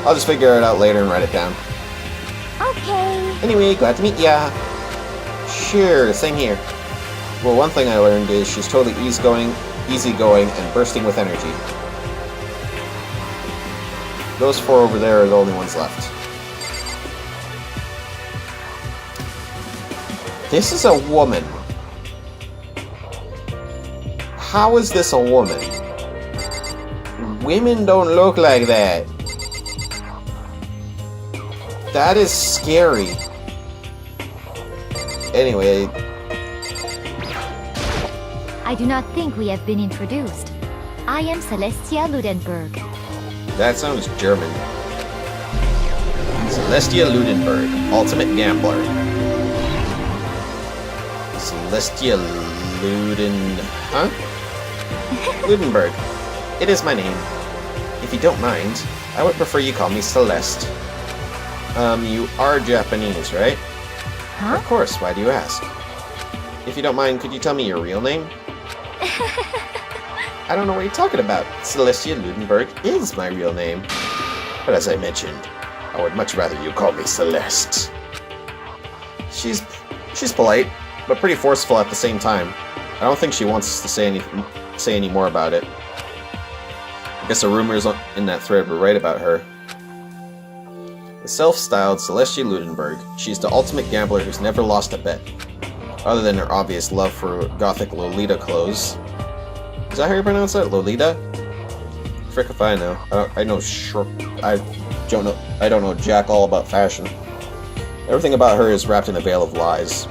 I'll just figure it out later and write it down. Okay. Anyway, glad to meet ya. Sure, same here. Well, one thing I learned is she's totally easygoing, and bursting with energy. Those 4 over there are the only ones left. This is a woman. How is this a woman? Women don't look like that. That is scary. Anyway. I do not think we have been introduced. I am Celestia Ludenberg. That sounds German. Celestia Ludenberg, Ultimate Gambler. Celestia Ludenberg. It is my name. If you don't mind, I would prefer you call me Celeste. You are Japanese, right? Huh? Of course, why do you ask? If you don't mind, could you tell me your real name? I don't know what you're talking about. Celestia Ludenberg is my real name. But as I mentioned, I would much rather you call me Celeste. She's polite, but pretty forceful at the same time. I don't think she wants us to say any more about it. I guess the rumors in that thread were right about her. The self-styled Celestia Ludenberg, she's the ultimate gambler who's never lost a bet. Other than her obvious love for gothic Lolita clothes. Is that how you pronounce that? Lolita? Frick if I know. I don't know jack all about fashion. Everything about her is wrapped in a veil of lies.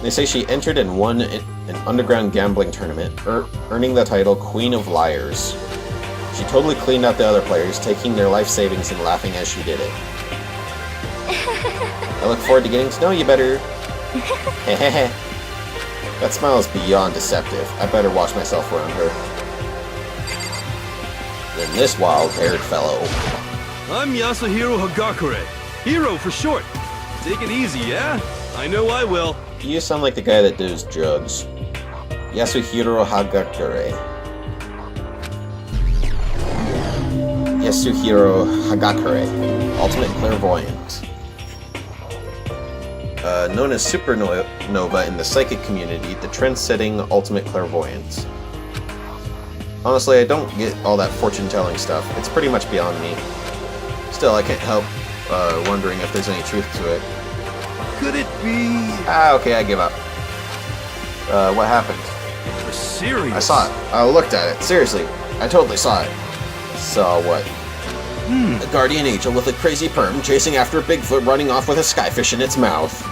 They say she entered and won an underground gambling tournament, earning the title Queen of Liars. She totally cleaned out the other players, taking their life savings and laughing as she did it. I look forward to getting to know you better. Hehehe. That smile is beyond deceptive. I better watch myself around her. Then this wild-haired fellow. I'm Yasuhiro Hagakure. Hero for short. Take it easy, yeah? I know I will. You sound like the guy that does drugs. Yasuhiro Hagakure. Yasuhiro Hagakure, ultimate clairvoyant. Known as Supernova in the psychic community, the trend-setting ultimate clairvoyant. Honestly, I don't get all that fortune-telling stuff. It's pretty much beyond me. Still, I can't help wondering if there's any truth to it. Could it be... Okay, I give up. What happened? For serious? I saw it. I looked at it. Seriously, I totally saw it. Saw what? A guardian angel with a crazy perm chasing after a Bigfoot running off with a skyfish in its mouth.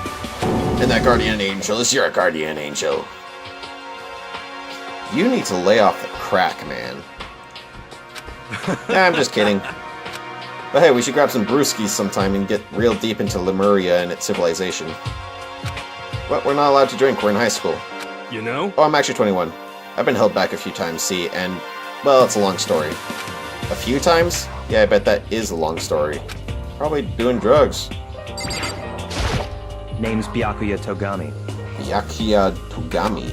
And that guardian angel is your guardian angel. You need to lay off the crack, man. Nah, I'm just kidding. But hey, we should grab some brewskis sometime and get real deep into Lemuria and its civilization. But we're not allowed to drink, we're in high school. You know? Oh, I'm actually 21. I've been held back a few times, see, and, well, it's a long story. A few times? Yeah, I bet that is a long story. Probably doing drugs. Name's Byakuya Togami. Byakuya Togami.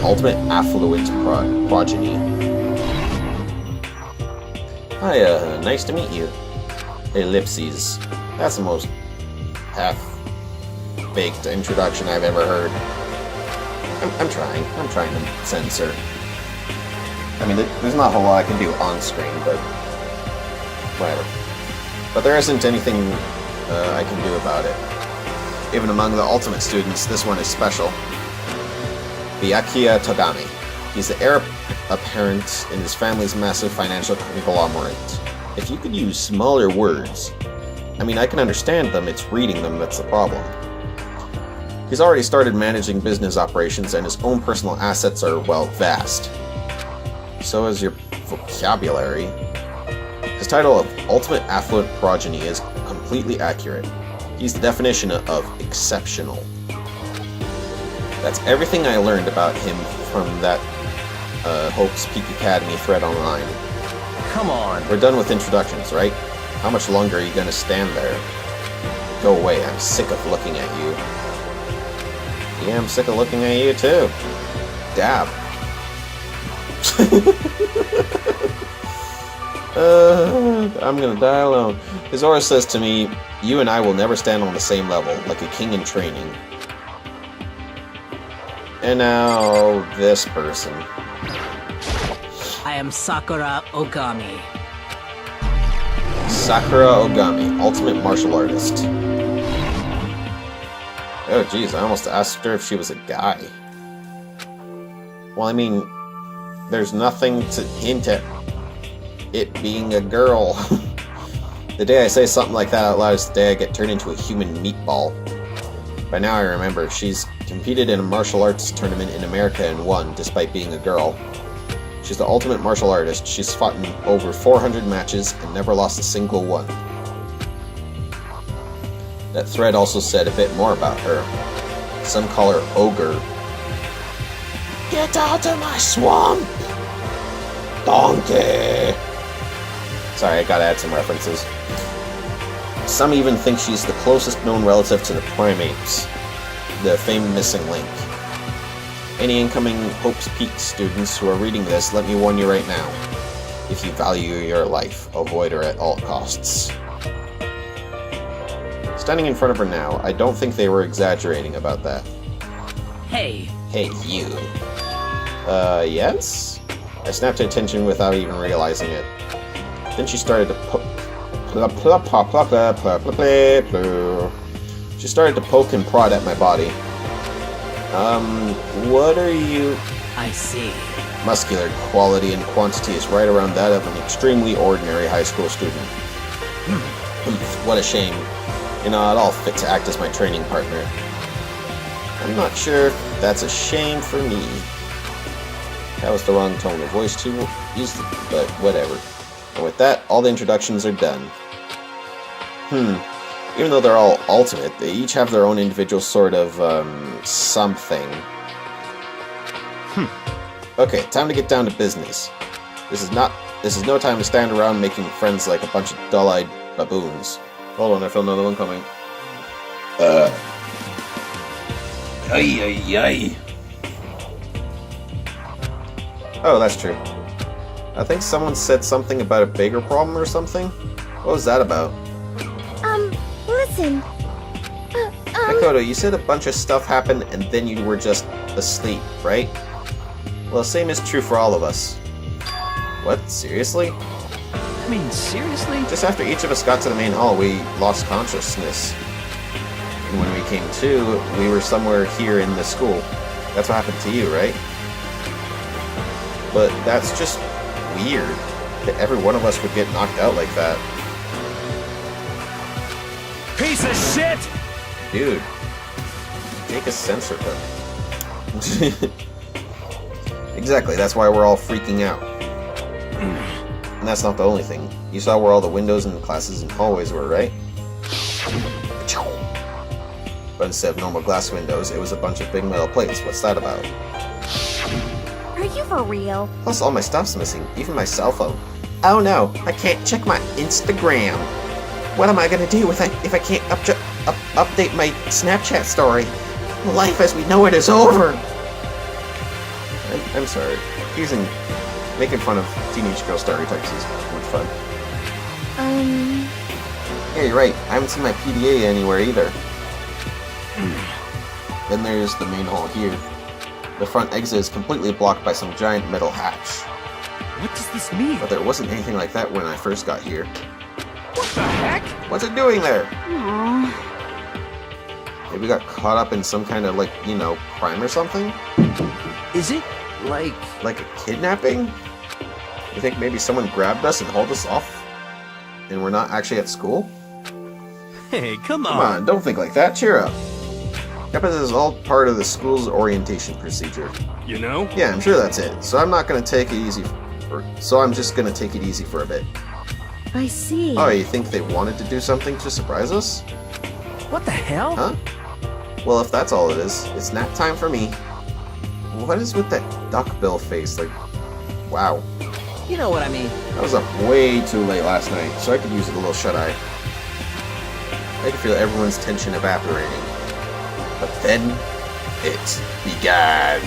Ultimate affluent progeny. Hi, nice to meet you. Ellipses. That's the most half-baked introduction I've ever heard. I'm trying to censor. I mean, there's not a whole lot I can do on screen, but whatever. But there isn't anything I can do about it. Even among the ultimate students, this one is special. Byakuya Togami. He's the heir apparent in his family's massive financial conglomerate. If you could use smaller words, I mean, I can understand them, it's reading them that's the problem. He's already started managing business operations, and his own personal assets are, well, vast. So is your vocabulary. His title of Ultimate Affluent Progeny is completely accurate. He's the definition of exceptional. That's everything I learned about him from that Hope's Peak Academy thread online. Come on. We're done with introductions, right? How much longer are you gonna stand there? Go away, I'm sick of looking at you. Yeah, I'm sick of looking at you too. Dab. I'm gonna die alone. His aura says to me, you and I will never stand on the same level, like a king in training. And now, this person. I am Sakura Ogami. Sakura Ogami, ultimate martial artist. Oh geez, I almost asked her if she was a guy. Well, I mean, there's nothing to hint at it being a girl. The day I say something like that out loud is the day I get turned into a human meatball. By now I remember, she's competed in a martial arts tournament in America and won, despite being a girl. She's the ultimate martial artist. She's fought in over 400 matches and never lost a single one. That thread also said a bit more about her. Some call her Ogre. Get out of my swamp! Donkey! Sorry, I gotta add some references. Some even think she's the closest known relative to the primates, the famed missing link. Any incoming Hope's Peak students who are reading this, let me warn you right now. If you value your life, avoid her at all costs. Standing in front of her now, I don't think they were exaggerating about that. Hey. Hey, you. Yes? I snapped her attention without even realizing it. Then she started to She started to poke and prod at my body. What are you... I see. Muscular quality and quantity is right around that of an extremely ordinary high school student. What a shame. You're not at all fit to act as my training partner. I'm not sure if that's a shame for me. That was the wrong tone of voice to use, but whatever. And with that, all the introductions are done. Even though they're all ultimate, they each have their own individual sort of, something. Okay, time to get down to business. This is no time to stand around making friends like a bunch of dull-eyed baboons. Hold on, I feel another one coming. Oh, that's true. I think someone said something about a bigger problem or something. What was that about? Listen. Makoto, you said a bunch of stuff happened and then you were just asleep, right? Well, same is true for all of us. What? Seriously? I mean, seriously? Just after each of us got to the main hall, we lost consciousness. And when we came to, we were somewhere here in the school. That's what happened to you, right? But that's just weird, that every one of us would get knocked out like that. Piece of shit! Dude, take a sensor cut. Exactly, that's why we're all freaking out. And that's not the only thing. You saw where all the windows and classes and hallways were, right? But instead of normal glass windows, it was a bunch of big metal plates. What's that about? Are you for real? Plus, all my stuff's missing, even my cell phone. Oh no, I can't check my Instagram. What am I gonna do if I can't update my Snapchat story? Life as we know it is over. I'm sorry. Making fun of teenage girl stereotypes is much fun. Yeah, you're right. I haven't seen my PDA anywhere either. Then there's the main hall here. The front exit is completely blocked by some giant metal hatch. What does this mean? But there wasn't anything like that when I first got here. What the heck? What's it doing there? Aww. Maybe we got caught up in some kind of, like, you know, crime or something? Is it like... Like a kidnapping? You think maybe someone grabbed us and hauled us off? And we're not actually at school? Hey, come Come on, don't think like that. Cheer up. Yep, this is all part of the school's orientation procedure. You know? Yeah, I'm sure that's it. So I'm not gonna take it easy. So I'm just gonna take it easy for a bit. I see. Oh, you think they wanted to do something to surprise us? What the hell? Huh? Well, if that's all it is, it's nap time for me. What is with that duckbill face? Like, wow. You know what I mean. I was up way too late last night, so I could use a little shut-eye. I could feel everyone's tension evaporating. But then, it began.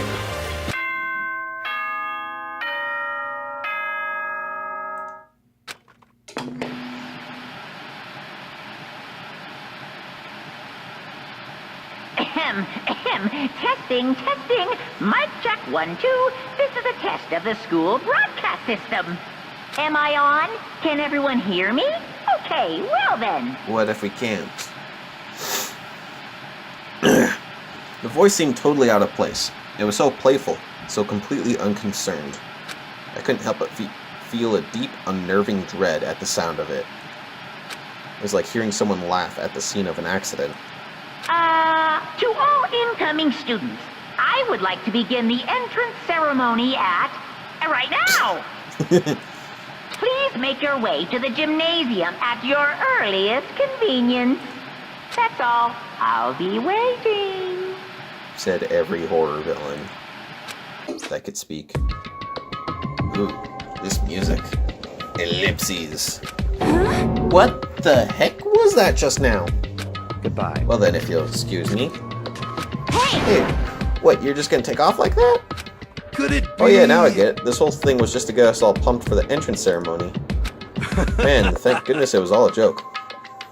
Testing. Mic check 1, 2. This is a test of the school broadcast system. Am I on? Can everyone hear me? Okay, well then. What if we can't? The voice seemed totally out of place. It was so playful, so completely unconcerned. I couldn't help but feel a deep, unnerving dread at the sound of it. It was like hearing someone laugh at the scene of an accident. To all incoming students, I would like to begin the entrance ceremony right now. Please make your way to the gymnasium at your earliest convenience. That's all. I'll be waiting. Said every horror villain that could speak. Ooh, this music. Ellipses. Huh? What the heck was that just now? Goodbye. Well then, if you'll excuse me. Hey! Hey, what, you're just gonna take off like that? Could it be? Oh yeah, now I get it. This whole thing was just to get us all pumped for the entrance ceremony. Man, thank goodness it was all a joke.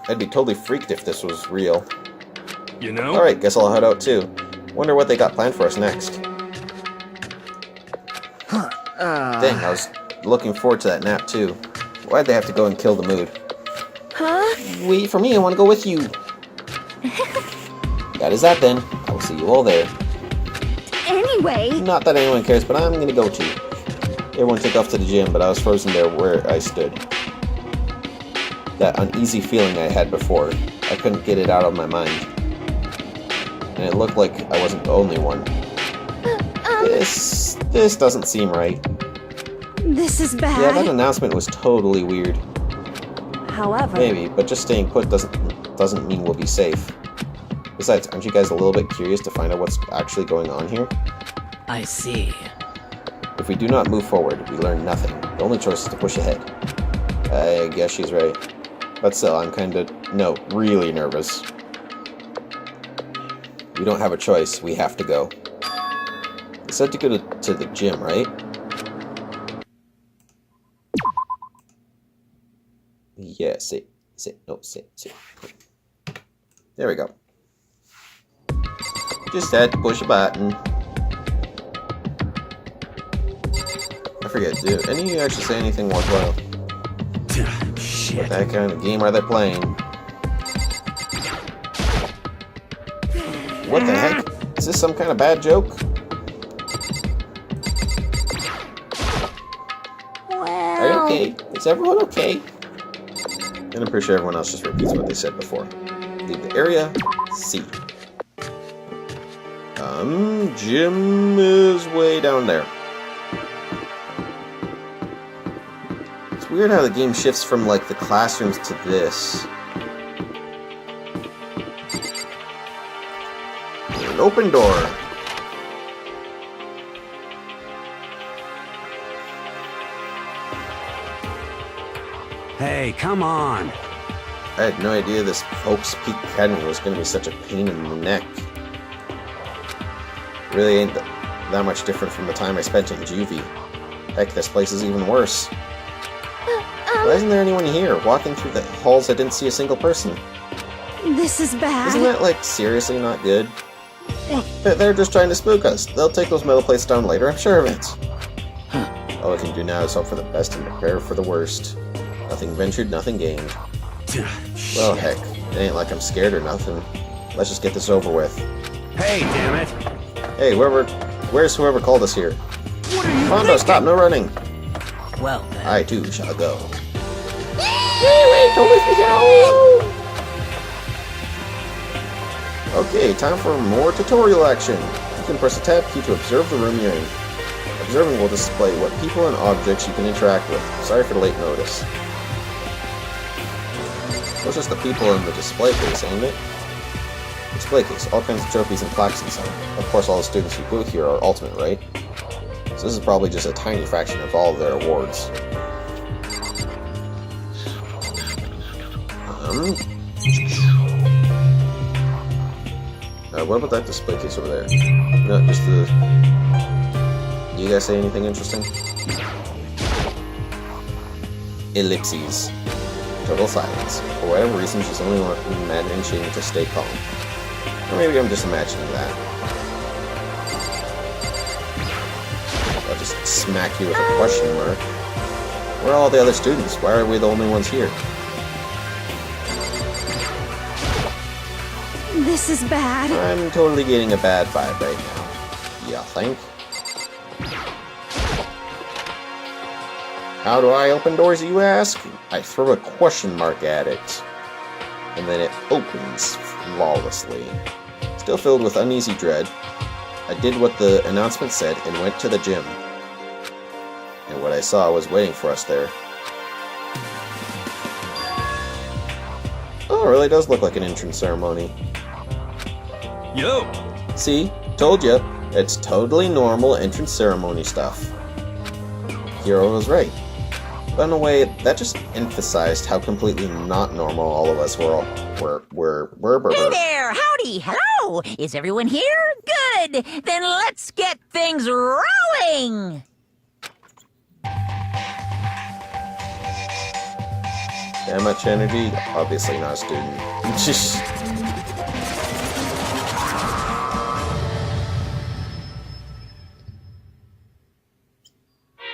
I'd be totally freaked if this was real. You know? Alright, guess I'll head out too. Wonder what they got planned for us next. Dang, I was looking forward to that nap too. Why'd they have to go and kill the mood? Huh? Wait for me, I want to go with you. That is that then. I will see you all there. Anyway. Not that anyone cares, but I'm gonna go too. Everyone took off to the gym, but I was frozen there where I stood. That uneasy feeling I had before, I couldn't get it out of my mind. And it looked like I wasn't the only one. This doesn't seem right. This is bad. Yeah, that announcement was totally weird. However... Maybe, but just staying put doesn't mean we'll be safe. Besides, aren't you guys a little bit curious to find out what's actually going on here? I see. If we do not move forward, we learn nothing. The only choice is to push ahead. I guess she's right. But still, I'm really nervous. We don't have a choice. We have to go. They said to go to the gym, right? Yeah, sit. There we go. Just had to push a button. I forget, do any of you actually say anything worthwhile? Shit. What that kind of game are they playing? What the heck? Is this some kind of bad joke? Are you okay? Is everyone okay? And I'm pretty sure everyone else just repeats what they said before. Leave the area. C. Gym is way down there. It's weird how the game shifts from, like, the classrooms to this. An open door. Hey, come on. I had no idea this Hope's Peak Academy was going to be such a pain in the neck. Really ain't that much different from the time I spent in juvie. Heck, this place is even worse. Why isn't there anyone here? Walking through the halls, I didn't see a single person. This is bad. Isn't that, like, seriously not good? They're just trying to spook us. They'll take those metal plates down later, I'm sure of it. All I can do now is hope for the best and prepare for the worst. Nothing ventured, nothing gained. Well, heck, it ain't like I'm scared or nothing. Let's just get this over with. Hey, damn it! Hey, where's whoever called us here? What are you Mondo, stop, no running! Well, then. I too shall go. Wait, don't let me go! Okay, time for more tutorial action. You can press the tab key to observe the room you're in. Observing will display what people and objects you can interact with. Sorry for the late notice. Those are just the people in the display case, ain't it? Display case, all kinds of trophies and plaques inside. Of course, all the students who go here are ultimate, right? So this is probably just a tiny fraction of all of their awards. What about that display case over there? No, just the... Do you guys say anything interesting? Ellipses. Total silence. For whatever reason, she's only managing to stay calm. Or maybe I'm just imagining that. I'll just smack you with a question mark. Where are all the other students? Why are we the only ones here? This is bad. I'm totally getting a bad vibe right now. You think? How do I open doors, you ask? I throw a question mark at it. And then it opens flawlessly. Still filled with uneasy dread, I did what the announcement said and went to the gym. And what I saw was waiting for us there. Oh, it really does look like an entrance ceremony. Yo! See? Told ya. It's totally normal entrance ceremony stuff. Hiro was right. But in a way, that just emphasized how completely not normal all of us were. Hey there! Howdy! Hello! Is everyone here? Good! Then let's get things rolling! That much energy? Obviously not a student.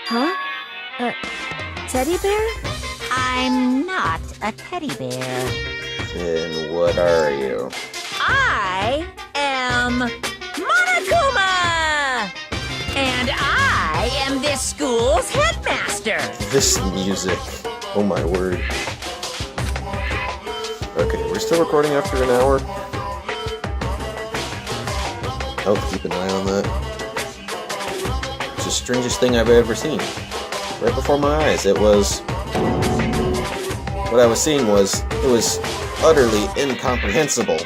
Huh? Teddy bear? I'm not a teddy bear. Then what are you? I am Monokuma! And I am this school's headmaster! This music. Oh my word. Okay, we're still recording after an hour. I'll keep an eye on that. It's the strangest thing I've ever seen. Right before my eyes, it was... What I was seeing was... It was utterly incomprehensible.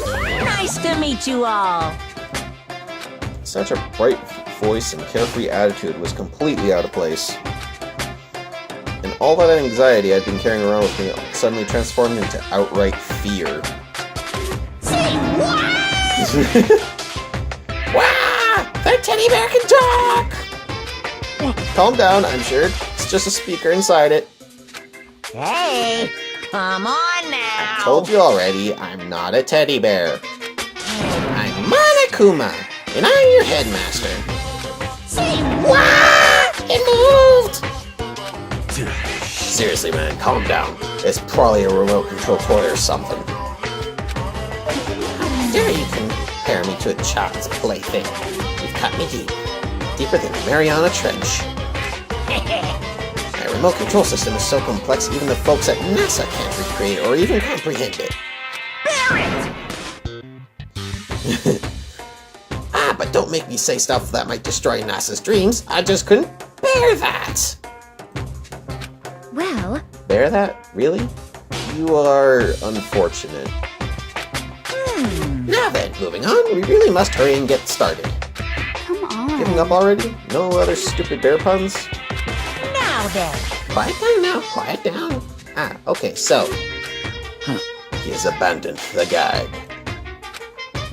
Nice to meet you all! Such a bright voice and carefree attitude was completely out of place. And all that anxiety I'd been carrying around with me suddenly transformed into outright fear. Say what? Wow! That teddy bear can talk! Calm down, I'm sure it's just a speaker inside it. Hey, come on now. I told you already, I'm not a teddy bear. I'm Monokuma, and I'm your headmaster. Say What? It moved! Seriously, man, calm down. It's probably a remote control toy or something. How dare you compare me to a child's plaything? You've cut me deep. Deeper than a Mariana Trench. My remote control system is so complex even the folks at NASA can't recreate or even comprehend it. Ah, but don't make me say stuff that might destroy NASA's dreams. I just couldn't bear that. Well, Bear that? Really? You are unfortunate. Now then, moving on, we really must hurry and get started. Come on. Giving up already? No other stupid bear puns? now then. Quiet down now, quiet down. Ah, okay, so. He has abandoned the guide.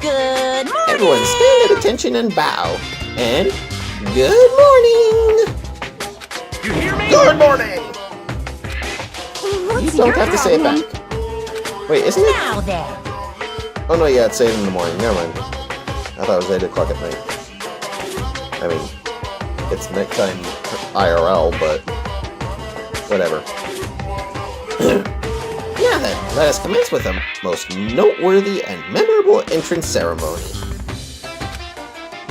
Good morning. Everyone stand at attention and bow. And good morning! You hear me? Good morning! What's You don't your have to say it problem? back. Wait, isn't it? Now then. Oh no, yeah, it's 8 in the morning. Never mind. I thought it was 8 o'clock at night. I mean, it's nighttime IRL, but whatever. Now then, let us commence with the most noteworthy and memorable entrance ceremony.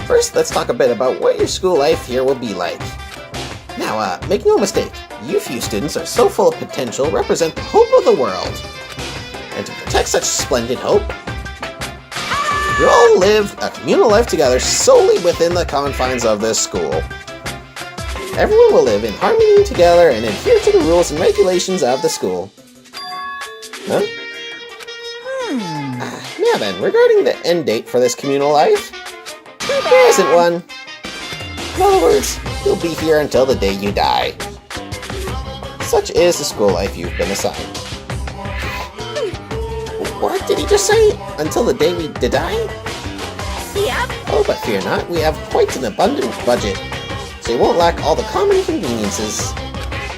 First, let's talk a bit about what your school life here will be like. Now, make no mistake, you few students are so full of potential, represent the hope of the world. And to protect such splendid hope, you all live a communal life together solely within the confines of this school. Everyone will live in harmony together and adhere to the rules and regulations of the school. Huh? Now then, regarding the end date for this communal life, there isn't one. In other words, you'll be here until the day you die. Such is the school life you've been assigned. What did he just say? Until the day we die? Yep. Oh, but fear not, we have quite an abundant budget, so you won't lack all the common conveniences.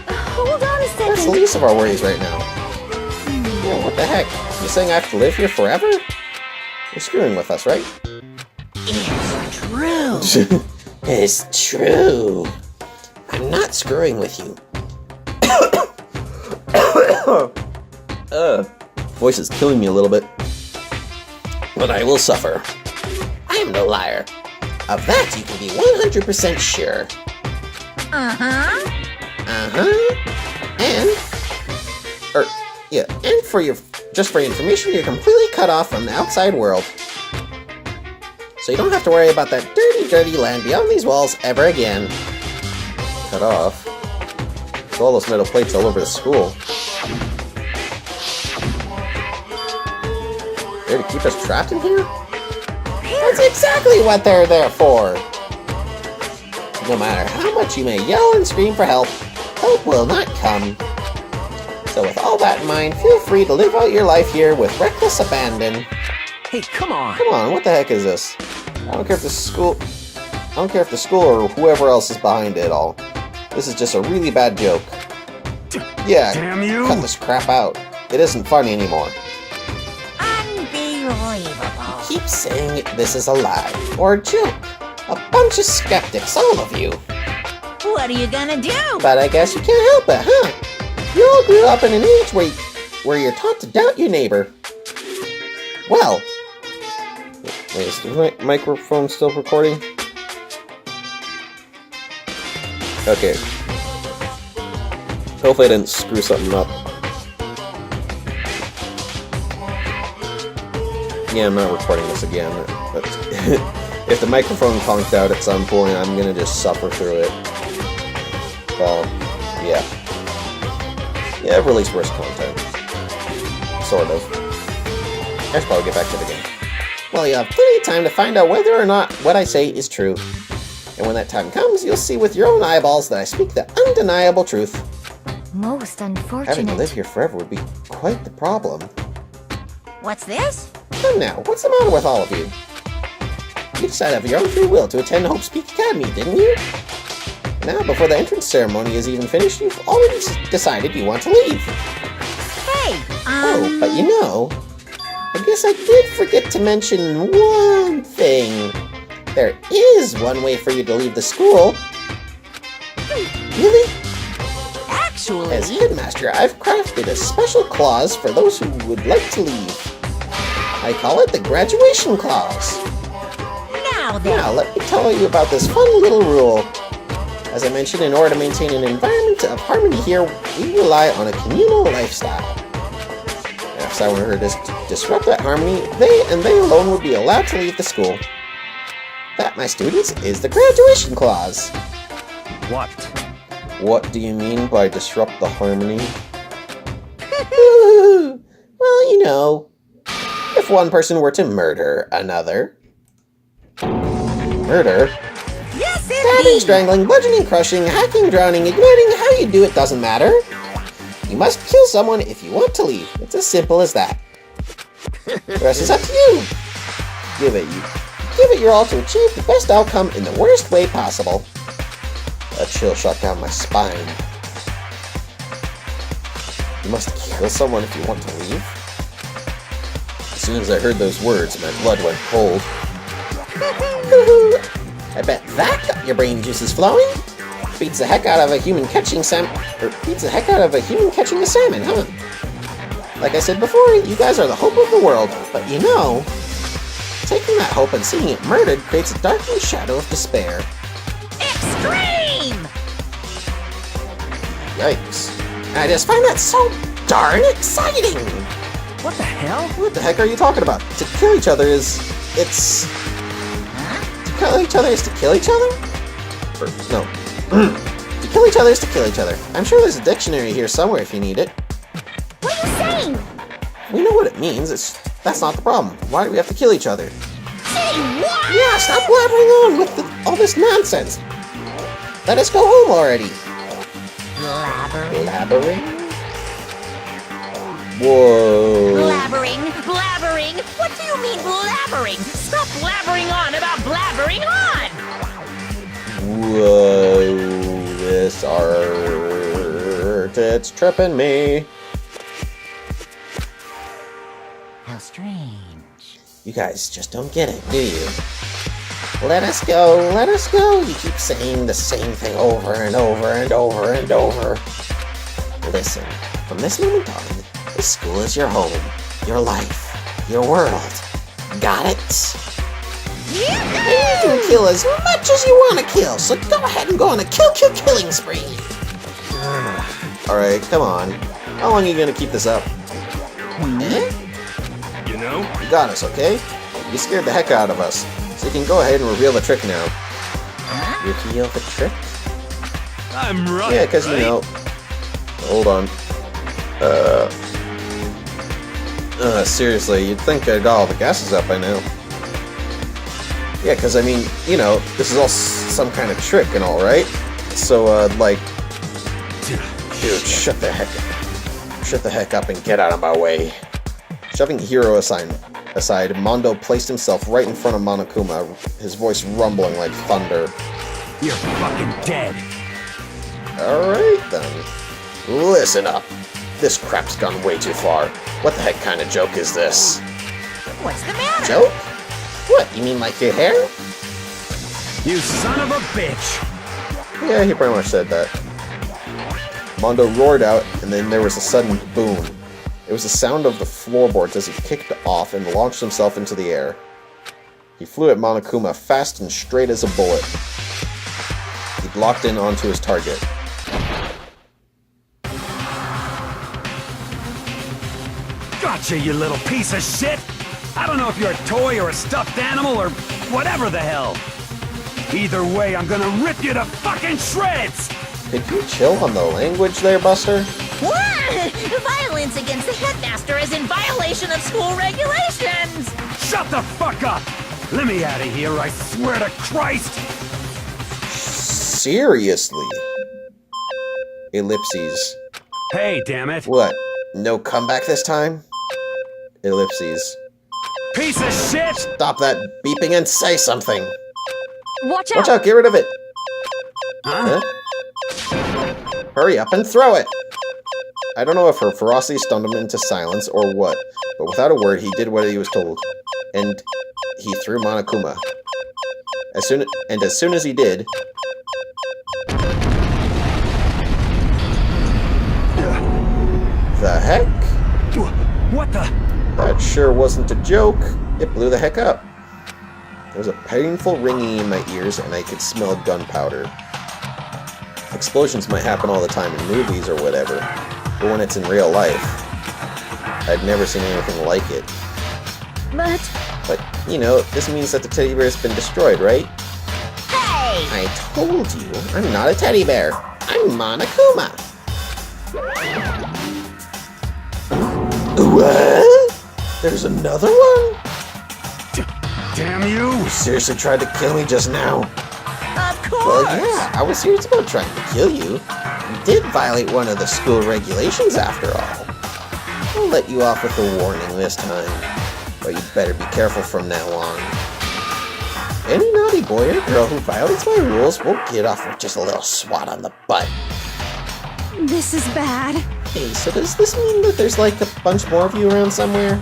hold on a That's the second. least of our worries right now. Yeah, what the heck? You saying I have to live here forever? You're screwing with us, right? It's true. It's true. I'm not screwing with you. Voice is killing me a little bit. But I will suffer. I am no liar. Of that you can be 100% sure. Uh-huh. And for your information, you're completely cut off from the outside world. So you don't have to worry about that dirty, dirty land beyond these walls ever again. Cut off. There's all those metal plates all over the school. There to keep us trapped in here? That's exactly what they're there for. No matter how much you may yell and scream for help, help will not come. So with all that in mind, feel free to live out your life here with reckless abandon. Hey, come on. Come on, what the heck is this? I don't care if the school or whoever else is behind it all. This is just a really bad joke. Yeah, Damn you. cut this crap out. It isn't funny anymore. Unbelievable. Keep saying this is a lie or a joke. A bunch of skeptics, all of you. What are you gonna do? But I guess you can't help it, huh? You all grew up in an age where you're taught to doubt your neighbor. Well, Wait, is the microphone still recording? Okay. Hopefully I didn't screw something up. Yeah, I'm not recording this again. But if the microphone conked out at some point, I'm gonna just suffer through it. Well, yeah. Yeah, I've released worse content. Sort of. I should probably get back to the game. well, you have plenty of time to find out whether or not what I say is true. And when that time comes, you'll see with your own eyeballs that I speak the undeniable truth. Most Having to unfortunate. live here forever would be quite the problem. What's this? Come now, what's the matter with all of you? You decided of your own free will to attend Hope's Peak Academy, didn't you? Now, before the entrance ceremony is even finished, you've already decided you want to leave. Hey, Oh, but you know, I guess I did forget to mention one thing. There is one way for you to leave the school. Really? actually... As headmaster, I've crafted a special clause for those who would like to leave. I call it the graduation clause. Now then... Now, let me tell you about this fun little rule. As I mentioned, in order to maintain an environment of harmony here, we rely on a communal lifestyle. If someone were to disrupt that harmony, they alone would be allowed to leave the school. That, my students, is the graduation clause. What? What do you mean by disrupt the harmony? Well, you know, if one person were to murder another. Murder? Yes, Stabbing, indeed! strangling, bludgeoning, crushing, hacking, drowning, igniting, how you do it doesn't matter. You must kill someone if you want to leave. It's as simple as that. The rest is up to you. Give it your all to achieve the best outcome in the worst way possible. A chill shot down my spine. You must kill someone if you want to leave? As soon as I heard those words, my blood went cold. I bet that got your brain juices flowing. Beats the heck out of a human catching a salmon, huh? Like I said before, you guys are the hope of the world, but you know, taking that hope and seeing it murdered creates a darkening shadow of despair. Extreme! Yikes. I just find that so darn exciting! What the hell? What the heck are you talking about? To kill each other is... it's... To kill each other is to kill each other? Or, no. To kill each other is to kill each other. I'm sure there's a dictionary here somewhere if you need it. What are you saying? We know what it means, that's not the problem. Why do we have to kill each other? Say what? Yeah, stop blabbering on with all this nonsense. Let us go home already. Blabbering? Whoa. Blabbering? What do you mean blabbering? Stop blabbering on about blabbering on! Whoa. This art, it's tripping me. How strange. You guys just don't get it, do you? Let us go, let us go. You keep saying the same thing over and over and over and over. Listen, from this moment on, this school is your home, your life, your world. Got it? And you can kill as much as you want to kill, so go ahead and go on a killing spree. Alright, come on. How long are you gonna keep this up? Eh? You know? You got us, okay? You scared the heck out of us. So you can go ahead and reveal the trick now. Reveal the trick? I'm right. Yeah, because, you know... Hold on. Seriously, you'd think I got all the gases up by now. Yeah, because, I mean, you know, this is all some kind of trick and all, right? So, like... Dude, shut the heck up and get out of my way. Shoving Hiro aside, Mondo placed himself right in front of Monokuma, his voice rumbling like thunder. You're fucking dead. Alright then. Listen up. This crap's gone way too far. What the heck kind of joke is this? What's the matter? Joke? What, you mean like your hair? You son of a bitch. Yeah, he pretty much said that. Mondo roared out, and then there was a sudden boom. It was the sound of the floorboards as he kicked off and launched himself into the air. He flew at Monokuma fast and straight as a bullet. He locked in onto his target. Gotcha, you little piece of shit. I don't know if you're a toy or a stuffed animal or whatever the hell. Either way, I'm gonna rip you to fucking shreds! Could you chill on the language there, Buster? What? Violence against the headmaster is in violation of school regulations! Shut the fuck up! Let me out of here, I swear to Christ! Seriously? Ellipses. Hey, damn it. What? No comeback this time? Ellipses. Piece of shit! Stop that beeping and say something! Watch out! Watch out, get rid of it! Huh? Huh? Hurry up and throw it! I don't know if her ferocity stunned him into silence or what, but without a word, he did what he was told. And he threw Monokuma. As soon as he did... The heck? What the? That sure wasn't a joke. It blew the heck up. There was a painful ringing in my ears, and I could smell gunpowder. Explosions might happen all the time in movies or whatever, but when it's in real life, I'd never seen anything like it. But, you know, this means that the teddy bear's been destroyed, right? Hey! I told you, I'm not a teddy bear. I'm Monokuma. What? There's another one? Damn you! You seriously tried to kill me just now? Of course! Well, yeah, I was serious about trying to kill you. You did violate one of the school regulations after all. I'll let you off with a warning this time, but you'd better be careful from now on. Any naughty boy or girl who violates my rules will get off with just a little swat on the butt. This is bad. Hey, so does this mean that there's like a bunch more of you around somewhere?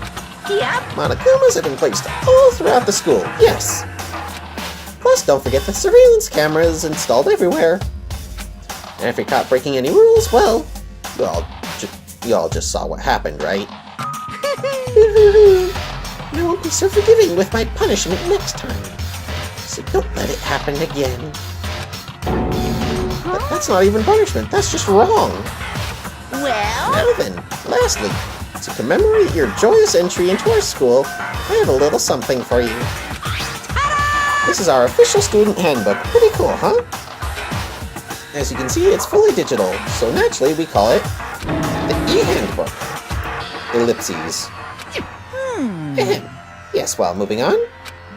Yep. Monokumas have been placed all throughout the school, yes. Plus, don't forget the surveillance cameras installed everywhere. And if you're caught breaking any rules, well, you all just saw what happened, right? I won't be so forgiving with my punishment next time. So don't let it happen again. But that's not even punishment, that's just wrong. Well? Now then, lastly, to commemorate your joyous entry into our school, I have a little something for you. This is our official student handbook. Pretty cool, huh? As you can see, it's fully digital, so naturally we call it the e-handbook. Ellipses. Ahem. Yes, well, moving on.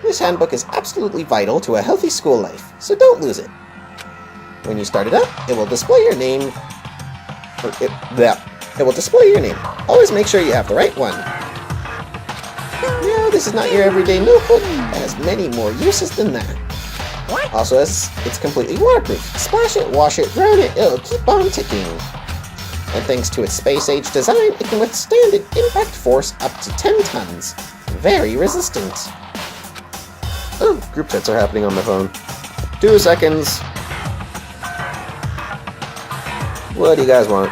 This handbook is absolutely vital to a healthy school life, so don't lose it. When you start it up, it will display your name. It will display your name. Always make sure you have the right one. No, this is not your everyday notebook. It has many more uses than that. What? Also, it's completely waterproof. Splash it, wash it, drown it, it'll keep on ticking. And thanks to its space-age design, it can withstand an impact force up to 10 tons. Very resistant. Oh, group chats are happening on my phone. 2 seconds. What do you guys want?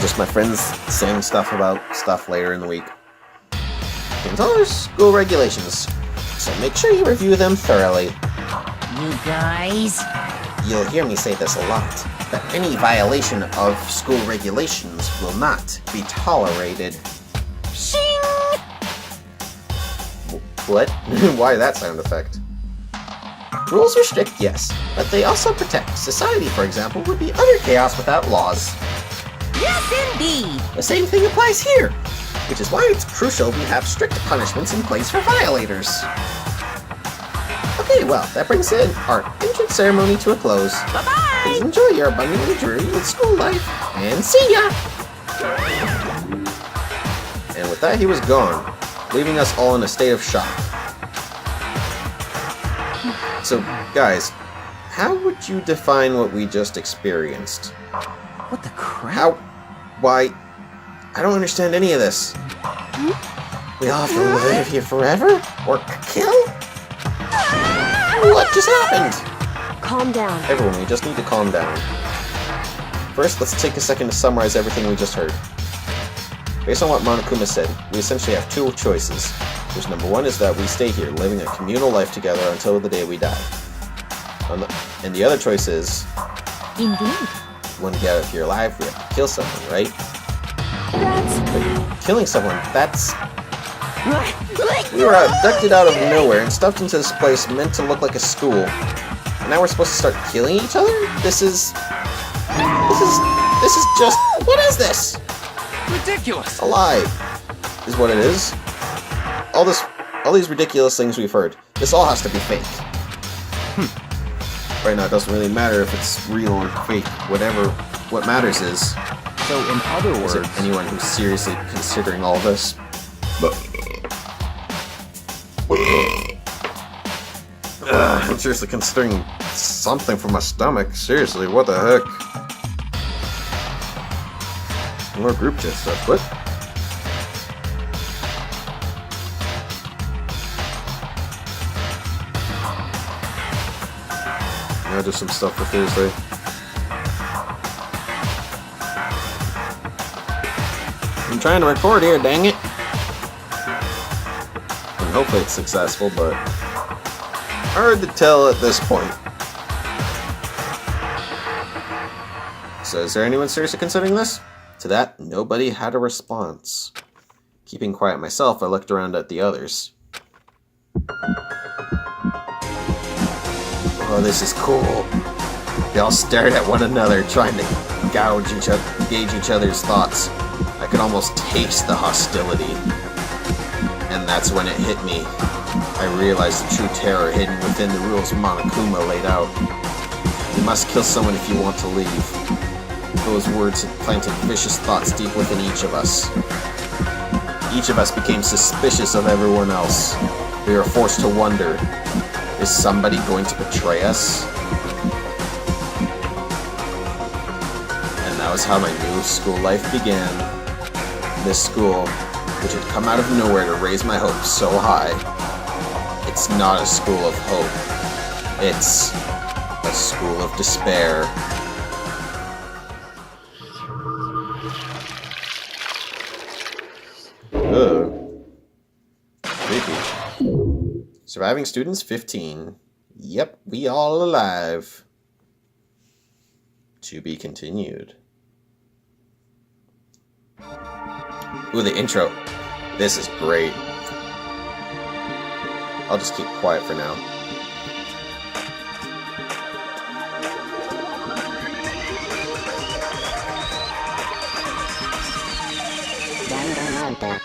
Just my friends saying stuff about stuff later in the week. Things are school regulations, so make sure you review them thoroughly. You guys? You'll hear me say this a lot, that any violation of school regulations will not be tolerated. Shing! What? Why that sound effect? Rules are strict, yes, but they also protect. Society, for example, would be utter chaos without laws. Yes, indeed! The same thing applies here, which is why it's crucial we have strict punishments in place for violators. Okay, well, that brings our entrance ceremony to a close. Bye-bye! Please enjoy your abundantly dreary school life, and see ya! And with that, he was gone, leaving us all in a state of shock. So, guys, how would you define what we just experienced? What the crap? Why? I don't understand any of this. We all have to live here forever? Or kill? What just happened? Calm down. Everyone, we just need to calm down. First, let's take a second to summarize everything we just heard. Based on what Monokuma said, we essentially have 2 choices. Which number 1 is that we stay here, living a communal life together until the day we die. And the other choice is... Indeed. When we get out of here alive, we have to kill someone, right? That's... Killing someone, that's... We were abducted out of nowhere and stuffed into this place meant to look like a school. And now we're supposed to start killing each other? This is just... What is this? Ridiculous! A lie. is what it is. All these ridiculous things we've heard. This all has to be fake. Right now, it doesn't really matter if it's real or fake. What matters is... So, in other words... Is there anyone who's seriously considering all this? I'm seriously considering something for my stomach. Seriously, what the heck? More group chat stuff. What? Yeah, just some stuff for Thursday. I'm trying to record here, dang it. And hopefully it's successful, but hard to tell at this point. So is there anyone seriously considering this? To that, nobody had a response. Keeping quiet myself, I looked around at the others. Oh, this is cool. They all stared at one another, trying to gauge each other's thoughts. I could almost taste the hostility. And that's when it hit me. I realized the true terror hidden within the rules Monokuma laid out. You must kill someone if you want to leave. Those words had planted vicious thoughts deep within each of us. Each of us became suspicious of everyone else. We were forced to wonder, is somebody going to betray us? And that was how my new school life began. This school, which had come out of nowhere to raise my hopes so high. It's not a school of hope. It's a school of despair. Ugh. Creepy. Surviving students 15. Yep, we all alive. To be continued. Ooh, the intro. This is great. I'll just keep quiet for now. Danganronpa.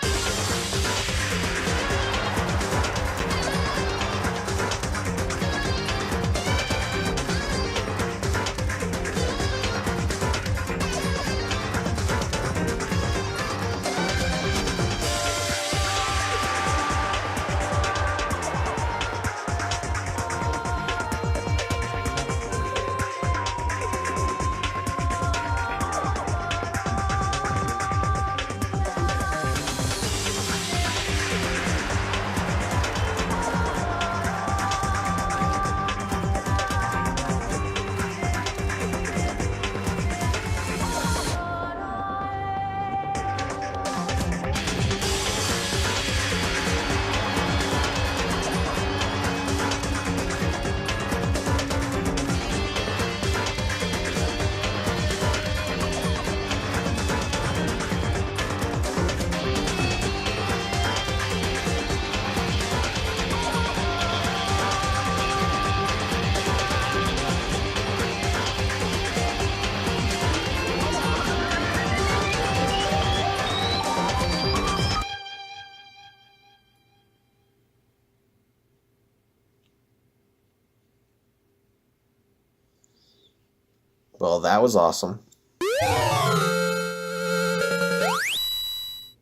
Well, that was awesome.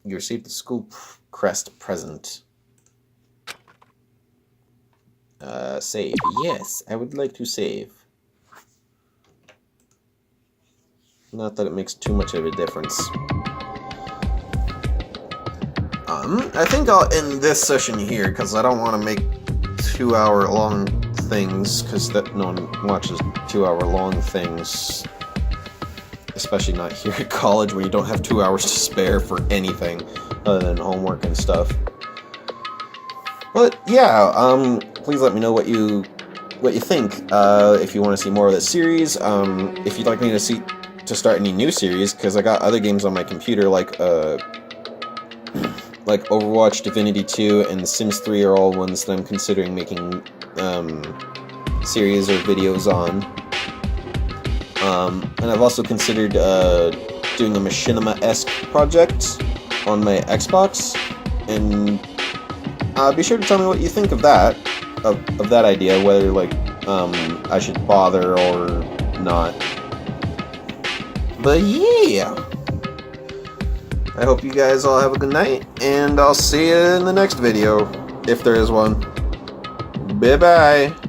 You received the school crest present. Save. Yes, I would like to save. Not that it makes too much of a difference. I think I'll end this session here, because I don't want to make 2-hour-long things, because no one watches 2-hour-long things. Especially not here at college, where you don't have 2 hours to spare for anything other than homework and stuff. But yeah, please let me know what you think. If you want to see more of this series, if you'd like me to start any new series, because I got other games on my computer like Overwatch, Divinity 2, and The Sims 3 are all ones that I'm considering making series or videos on. And I've also considered doing a machinima-esque project on my Xbox, and be sure to tell me what you think of that, of that idea, whether like I should bother or not. But yeah, I hope you guys all have a good night, and I'll see you in the next video, if there is one. Bye bye.